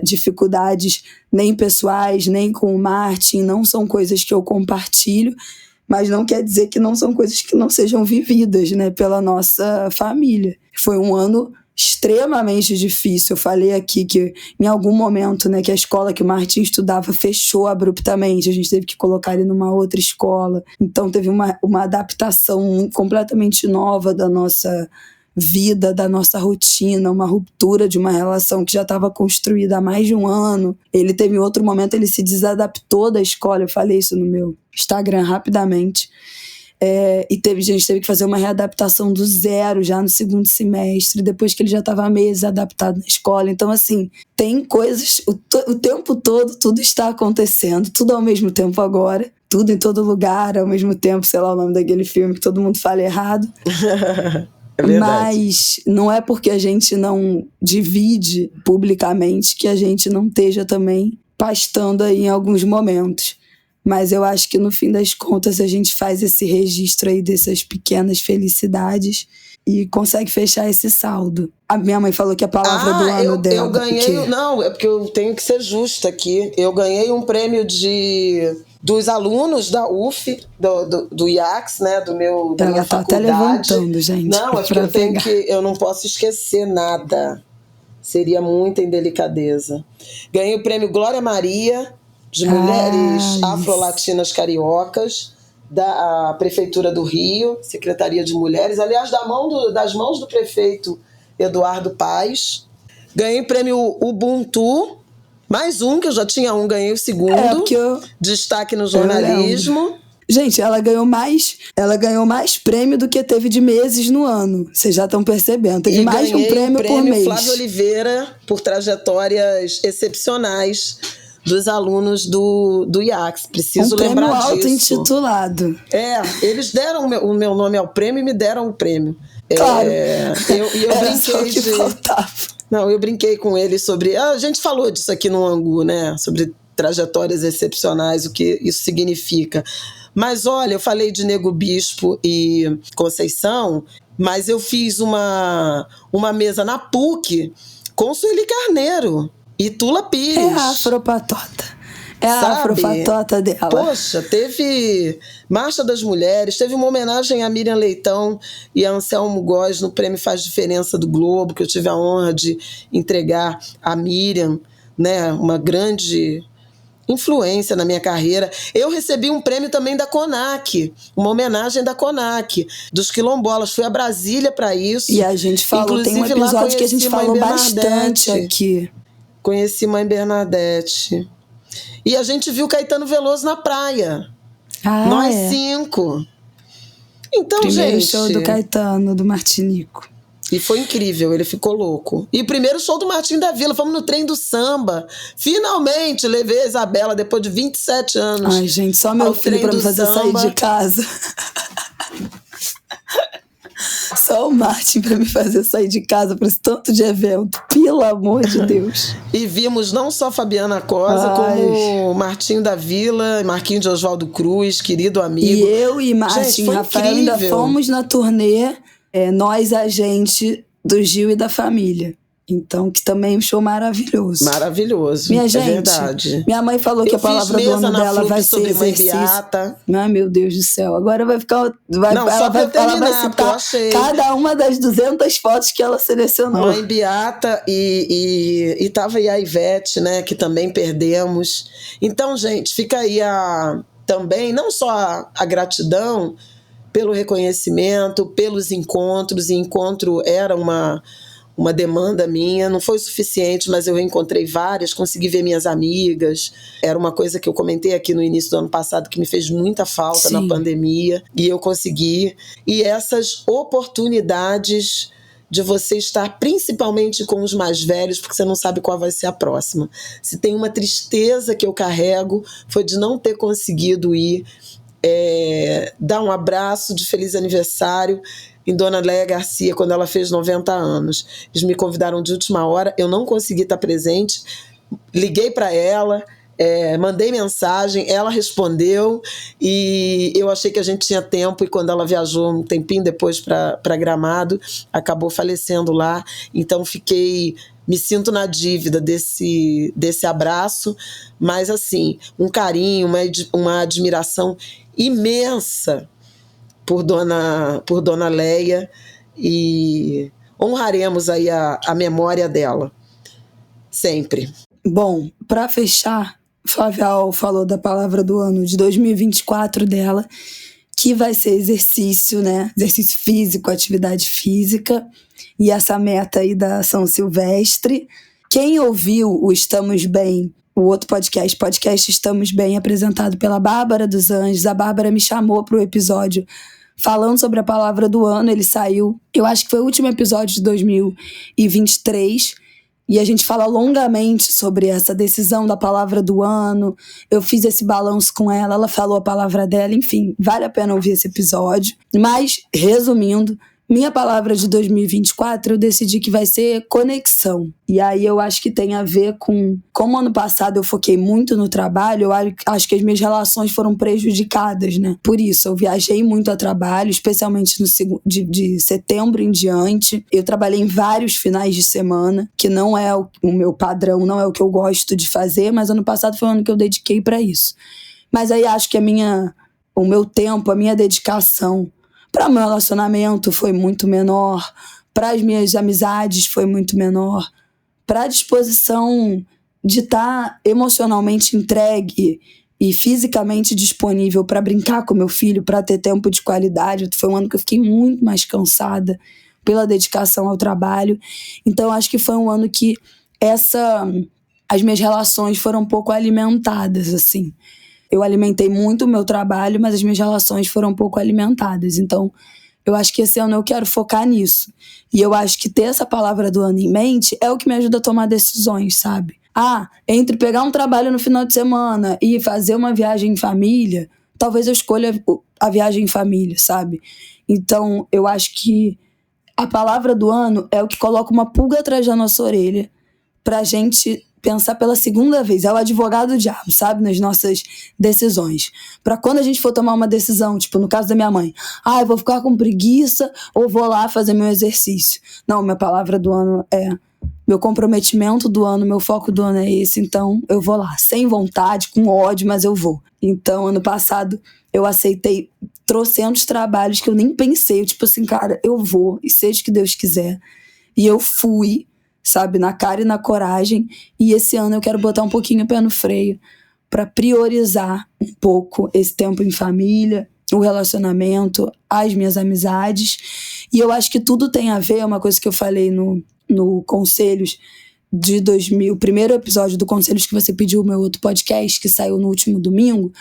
dificuldades, nem pessoais, nem com o Martin. Não são coisas que eu compartilho, mas não quer dizer que não são coisas que não sejam vividas, né, pela nossa família. Foi um ano extremamente difícil. Eu falei aqui que em algum momento, né, que a escola que o Martin estudava fechou abruptamente, a gente teve que colocar ele numa outra escola. Então teve uma adaptação completamente nova da nossa vida, da nossa rotina, uma ruptura de uma relação que já estava construída há mais de um ano. Ele teve em outro momento, ele se desadaptou da escola, eu falei isso no meu Instagram rapidamente, e a gente teve que fazer uma readaptação do zero já no segundo semestre, depois que ele já estava meses adaptado na escola. Então, assim, tem coisas, o tempo todo, tudo está acontecendo, tudo ao mesmo tempo agora, tudo em todo lugar, ao mesmo tempo, sei lá o nome daquele filme que todo mundo fala errado. É verdade. Mas não é porque a gente não divide publicamente que a gente não esteja também pastando aí em alguns momentos. Mas eu acho que no fim das contas a gente faz esse registro aí dessas pequenas felicidades e consegue fechar esse saldo. A minha mãe falou que a palavra do ano dela... Eu ganhei... Não, é porque eu tenho que ser justa aqui. Eu ganhei um prêmio de dos alunos da UF, do IACS, né, da minha tá faculdade. Até levantando, gente. Não, é porque eu não posso esquecer nada. Seria muita indelicadeza. Ganhei o prêmio Glória Maria, de Mulheres Afro-Latinas Cariocas, da Prefeitura do Rio, Secretaria de Mulheres, aliás, das mãos do prefeito Eduardo Paes. Ganhei o prêmio Ubuntu, mais um, que eu já tinha ganhei o segundo, destaque no jornalismo. Gente, ela ganhou mais prêmio do que teve de meses no ano. Vocês já estão percebendo. Teve mais de um prêmio por mês. Flávio Oliveira, por trajetórias excepcionais dos alunos do IACS. Preciso lembrar disso. Um prêmio auto-intitulado. Eles deram o meu nome ao prêmio e me deram o prêmio. Claro. Eu brinquei com eles sobre... A gente falou disso aqui no Angu, né? Sobre trajetórias excepcionais, o que isso significa. Mas olha, eu falei de Nego Bispo e Conceição, mas eu fiz uma mesa na PUC com Sueli Carneiro e Tula Pires. É a afropatota. A afropatota dela. Poxa, teve Marcha das Mulheres, teve uma homenagem a Miriam Leitão e a Anselmo Góes no Prêmio Faz Diferença do Globo, que eu tive a honra de entregar a Miriam, né, uma grande influência na minha carreira. Eu recebi um prêmio também da CONAC, uma homenagem da CONAC, dos quilombolas. Fui a Brasília para isso. E a gente falou, tem um episódio que a gente falou bastante aqui. Conheci Mãe Bernadette. E a gente viu Caetano Veloso na praia. Nós 5. Então, primeiro show do Caetano, do Martinico. E foi incrível, ele ficou louco. E o primeiro show do Martinho da Vila, fomos no trem do samba. Finalmente levei a Isabela, depois de 27 anos. Ai, gente, só meu filho pra me fazer sair de casa. Só o Martin pra me fazer sair de casa para esse tanto de evento. Pelo amor de Deus. E vimos não só Fabiana Cosa, como Martinho da Vila, Marquinhos de Oswaldo Cruz, querido amigo. E eu e Martin e Rafael ainda fomos na turnê Nós, a Gente, do Gil e da Família. Então, que também é um show maravilhoso. Maravilhoso, minha gente, verdade. Minha mãe falou que a palavra do ano dela vai ser exercício. Ai, meu Deus do céu. Agora vai ficar... ela vai citar cada uma das 200 fotos que ela selecionou. Mãe Beata e tava aí a Ivete, né, que também perdemos. Então, gente, fica aí também, não só a gratidão pelo reconhecimento, pelos encontros. E encontro era uma demanda minha, não foi o suficiente, mas eu encontrei várias, consegui ver minhas amigas. Era uma coisa que eu comentei aqui no início do ano passado que me fez muita falta na pandemia, e eu consegui. E essas oportunidades de você estar principalmente com os mais velhos, porque você não sabe qual vai ser a próxima. Se tem uma tristeza que eu carrego, foi de não ter conseguido ir dar um abraço de feliz aniversário em Dona Léia Garcia, quando ela fez 90 anos. Eles me convidaram de última hora, eu não consegui estar presente, liguei para ela, mandei mensagem, ela respondeu, e eu achei que a gente tinha tempo, e quando ela viajou um tempinho depois para Gramado, acabou falecendo lá. Então me sinto na dívida desse abraço, mas assim, um carinho, uma admiração imensa por Dona Léia, e honraremos aí a memória dela, sempre. Bom, para fechar, Flávia falou da palavra do ano de 2024 dela, que vai ser exercício, né? Exercício físico, atividade física, e essa meta aí da São Silvestre. Quem ouviu o Estamos Bem, o outro podcast Estamos Bem, apresentado pela Bárbara dos Anjos, a Bárbara me chamou para o episódio falando sobre a palavra do ano. Ele saiu, eu acho que foi o último episódio de 2023, e a gente fala longamente sobre essa decisão da palavra do ano. Eu fiz esse balanço com ela falou a palavra dela, enfim, vale a pena ouvir esse episódio. Mas, resumindo, minha palavra de 2024, eu decidi que vai ser conexão. E aí eu acho que tem a ver com... Como ano passado eu foquei muito no trabalho, eu acho que as minhas relações foram prejudicadas, né? Por isso, eu viajei muito a trabalho, especialmente de setembro em diante. Eu trabalhei em vários finais de semana, que não é o meu padrão, não é o que eu gosto de fazer, mas ano passado foi um ano que eu dediquei para isso. Mas aí acho que o meu tempo, a minha dedicação para o meu relacionamento foi muito menor, para as minhas amizades foi muito menor, para a disposição de estar emocionalmente entregue e fisicamente disponível para brincar com meu filho, para ter tempo de qualidade. Foi um ano que eu fiquei muito mais cansada pela dedicação ao trabalho. Então, acho que foi um ano que as minhas relações foram um pouco alimentadas, assim. Eu alimentei muito o meu trabalho, mas as minhas relações foram um pouco alimentadas. Então, eu acho que esse ano eu quero focar nisso. E eu acho que ter essa palavra do ano em mente é o que me ajuda a tomar decisões, sabe? Entre pegar um trabalho no final de semana e fazer uma viagem em família, talvez eu escolha a viagem em família, sabe? Então, eu acho que a palavra do ano é o que coloca uma pulga atrás da nossa orelha pra gente pensar pela segunda vez. É o advogado do diabo, sabe? Nas nossas decisões. Pra quando a gente for tomar uma decisão, tipo no caso da minha mãe, eu vou ficar com preguiça ou vou lá fazer meu exercício. Não, minha palavra do ano é... Meu comprometimento do ano, meu foco do ano é esse, então eu vou lá, sem vontade, com ódio, mas eu vou. Então, ano passado, eu aceitei trocentos trabalhos que eu nem pensei, eu, tipo assim, cara, eu vou, e seja o que Deus quiser. E eu fui, sabe, na cara e na coragem, e esse ano eu quero botar um pouquinho o pé no freio, para priorizar um pouco esse tempo em família, o relacionamento, as minhas amizades, e eu acho que tudo tem a ver, é uma coisa que eu falei no Conselhos de 2000, o primeiro episódio do Conselhos que você pediu, o meu outro podcast, que saiu no último domingo,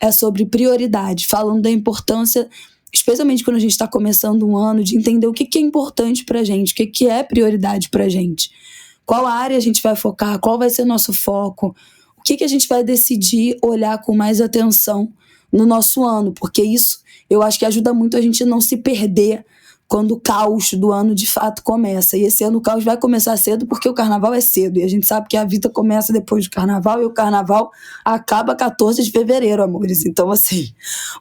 é sobre prioridade, falando da importância, especialmente quando a gente está começando um ano, de entender o que é importante pra gente, o que é prioridade pra gente, qual área a gente vai focar, qual vai ser nosso foco, o que a gente vai decidir olhar com mais atenção no nosso ano, porque isso eu acho que ajuda muito a gente não se perder quando o caos do ano de fato começa. E esse ano o caos vai começar cedo porque o carnaval é cedo. E a gente sabe que a vida começa depois do carnaval e o carnaval acaba 14 de fevereiro, amores. Então, assim,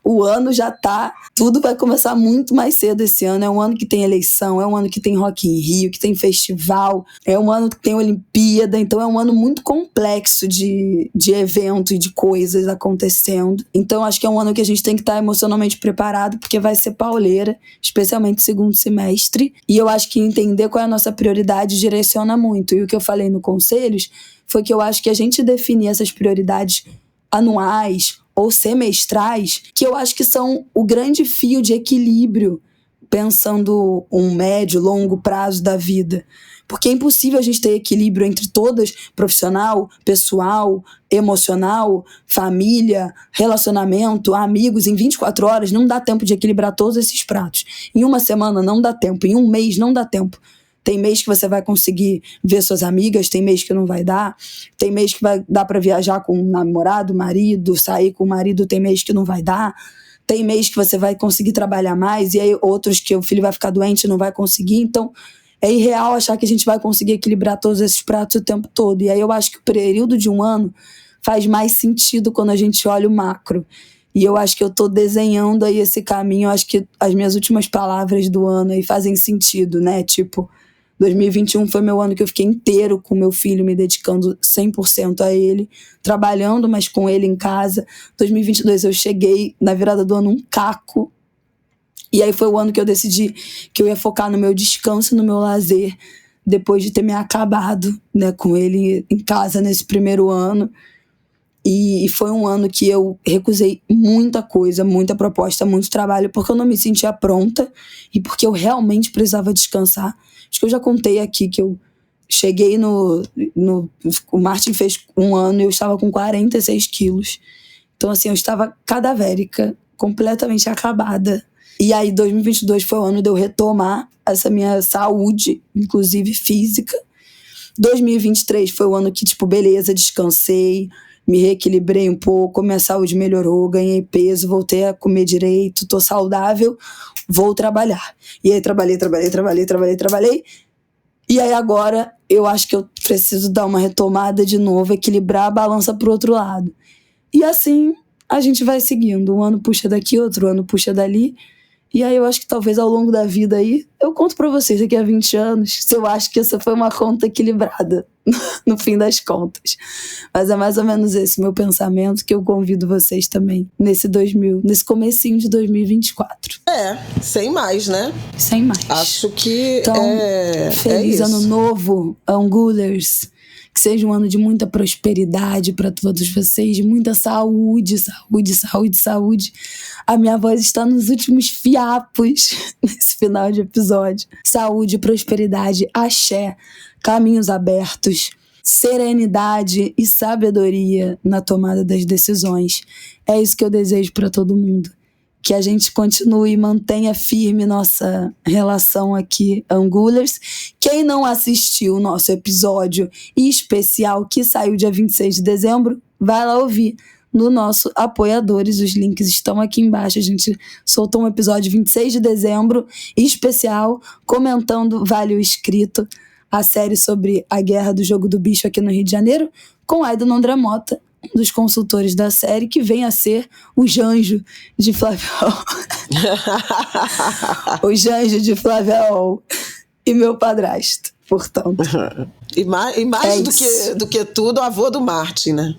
o ano já tá... Tudo vai começar muito mais cedo esse ano. É um ano que tem eleição, é um ano que tem Rock in Rio, que tem festival, é um ano que tem Olimpíada. Então, é um ano muito complexo de eventos e de coisas acontecendo. Então, acho que é um ano que a gente tem que estar emocionalmente preparado porque vai ser pauleira, especialmente segundo semestre, e eu acho que entender qual é a nossa prioridade direciona muito. E o que eu falei no Conselhos foi que eu acho que a gente definir essas prioridades anuais ou semestrais, que eu acho que são o grande fio de equilíbrio pensando um médio, longo prazo da vida. Porque é impossível a gente ter equilíbrio entre todas, profissional, pessoal, emocional, família, relacionamento, amigos, em 24 horas. Não dá tempo de equilibrar todos esses pratos. Em uma semana não dá tempo, em um mês não dá tempo. Tem mês que você vai conseguir ver suas amigas, tem mês que não vai dar, tem mês que vai dar para viajar com o namorado, marido, sair com o marido, tem mês que não vai dar. Tem mês que você vai conseguir trabalhar mais, e aí outros que o filho vai ficar doente e não vai conseguir. Então, é irreal achar que a gente vai conseguir equilibrar todos esses pratos o tempo todo. E aí eu acho que o período de um ano faz mais sentido quando a gente olha o macro. E eu acho que eu tô desenhando aí esse caminho. Eu acho que as minhas últimas palavras do ano aí fazem sentido, né? Tipo, 2021 foi meu ano que eu fiquei inteiro com meu filho, me dedicando 100% a ele, trabalhando, mas com ele em casa. 2022 eu cheguei na virada do ano um caco. E aí foi o ano que eu decidi que eu ia focar no meu descanso, no meu lazer, depois de ter me acabado, né, com ele em casa nesse primeiro ano. E foi um ano que eu recusei muita coisa, muita proposta, muito trabalho, porque eu não me sentia pronta e porque eu realmente precisava descansar. Acho que eu já contei aqui que eu cheguei o Martin fez um ano e eu estava com 46 quilos. Então, assim, eu estava cadavérica, completamente acabada. E aí 2022 foi o ano de eu retomar essa minha saúde, inclusive física. 2023 foi o ano que, tipo, beleza, descansei, me reequilibrei um pouco, minha saúde melhorou, ganhei peso, voltei a comer direito, tô saudável, vou trabalhar. E aí trabalhei. E aí agora eu acho que eu preciso dar uma retomada de novo, equilibrar a balança pro outro lado. E assim a gente vai seguindo. Um ano puxa daqui, outro ano puxa dali. E aí eu acho que talvez ao longo da vida aí, eu conto pra vocês daqui a 20 anos, se eu acho que essa foi uma conta equilibrada, no fim das contas. Mas é mais ou menos esse meu pensamento que eu convido vocês também, nesse comecinho de 2024. Sem mais, né? Sem mais. Acho que então, feliz ano novo, Angulers. Que seja um ano de muita prosperidade para todos vocês, de muita saúde, saúde, saúde, saúde. A minha voz está nos últimos fiapos nesse final de episódio. Saúde, prosperidade, axé, caminhos abertos, serenidade e sabedoria na tomada das decisões. É isso que eu desejo para todo mundo. Que a gente continue e mantenha firme nossa relação aqui, Angulers. Quem não assistiu o nosso episódio especial que saiu dia 26 de dezembro, vai lá ouvir no nosso Apoiadores. Os links estão aqui embaixo. A gente soltou um episódio 26 de dezembro especial, comentando Vale o Escrito, a série sobre a guerra do Jogo do Bicho aqui no Rio de Janeiro, com Aidon André Mota, um dos consultores da série, que vem a ser o Janjo de Flávia Hall. O Janjo de Flávia Hall e meu padrasto, portanto. E mais do que tudo, o avô do Martin, né?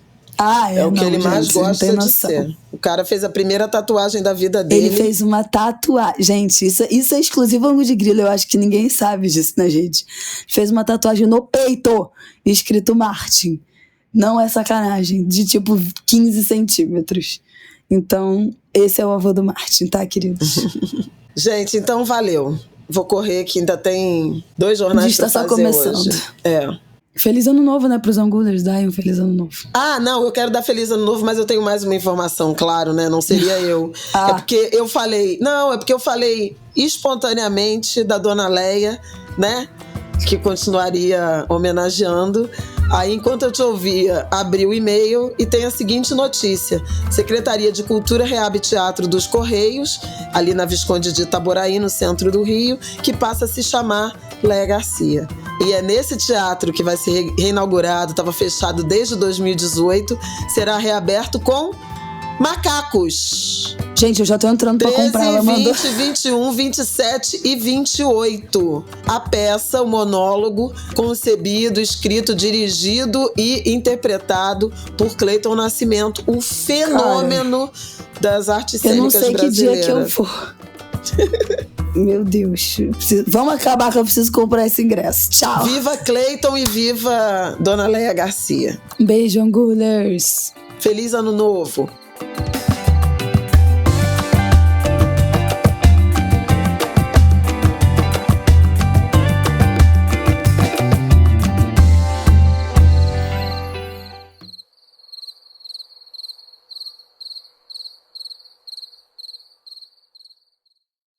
É o que ele mais gosta de ser. O cara fez a primeira tatuagem da vida dele. Ele fez uma tatuagem. Gente, isso é exclusivo Ângulo de Grilo. Eu acho que ninguém sabe disso, né, gente? Fez uma tatuagem no peito, escrito Martin. Não é sacanagem, de tipo 15 centímetros. Então, esse é o avô do Martin, tá, queridos? Gente, então valeu. Vou correr que ainda tem 2 jornais pra fazer começando. Hoje. Feliz ano novo, né, pros Angulers, dai um feliz ano novo. Não, eu quero dar feliz ano novo, mas eu tenho mais uma informação, claro, né, não seria eu. É porque eu falei espontaneamente da Dona Leia, né, que continuaria homenageando. Aí, enquanto eu te ouvia, abri o e-mail e tem a seguinte notícia: Secretaria de Cultura reabre Teatro dos Correios, ali na Visconde de Itaboraí, no centro do Rio, que passa a se chamar Léa Garcia. E é nesse teatro que vai ser reinaugurado, estava fechado desde 2018, será reaberto com macacos. Gente, eu já tô entrando pra comprar. Ela 13, mandou 20, 21, 27 e 28. A peça, o monólogo, concebido, escrito, dirigido e interpretado por Cleiton Nascimento, o fenômeno das artes cênicas brasileiras. Eu não sei que dia que eu for. Meu Deus. Vamos acabar que eu preciso comprar esse ingresso. Tchau. Viva Cleiton e viva Dona Léa Garcia. Beijo, Angulers. Feliz ano novo.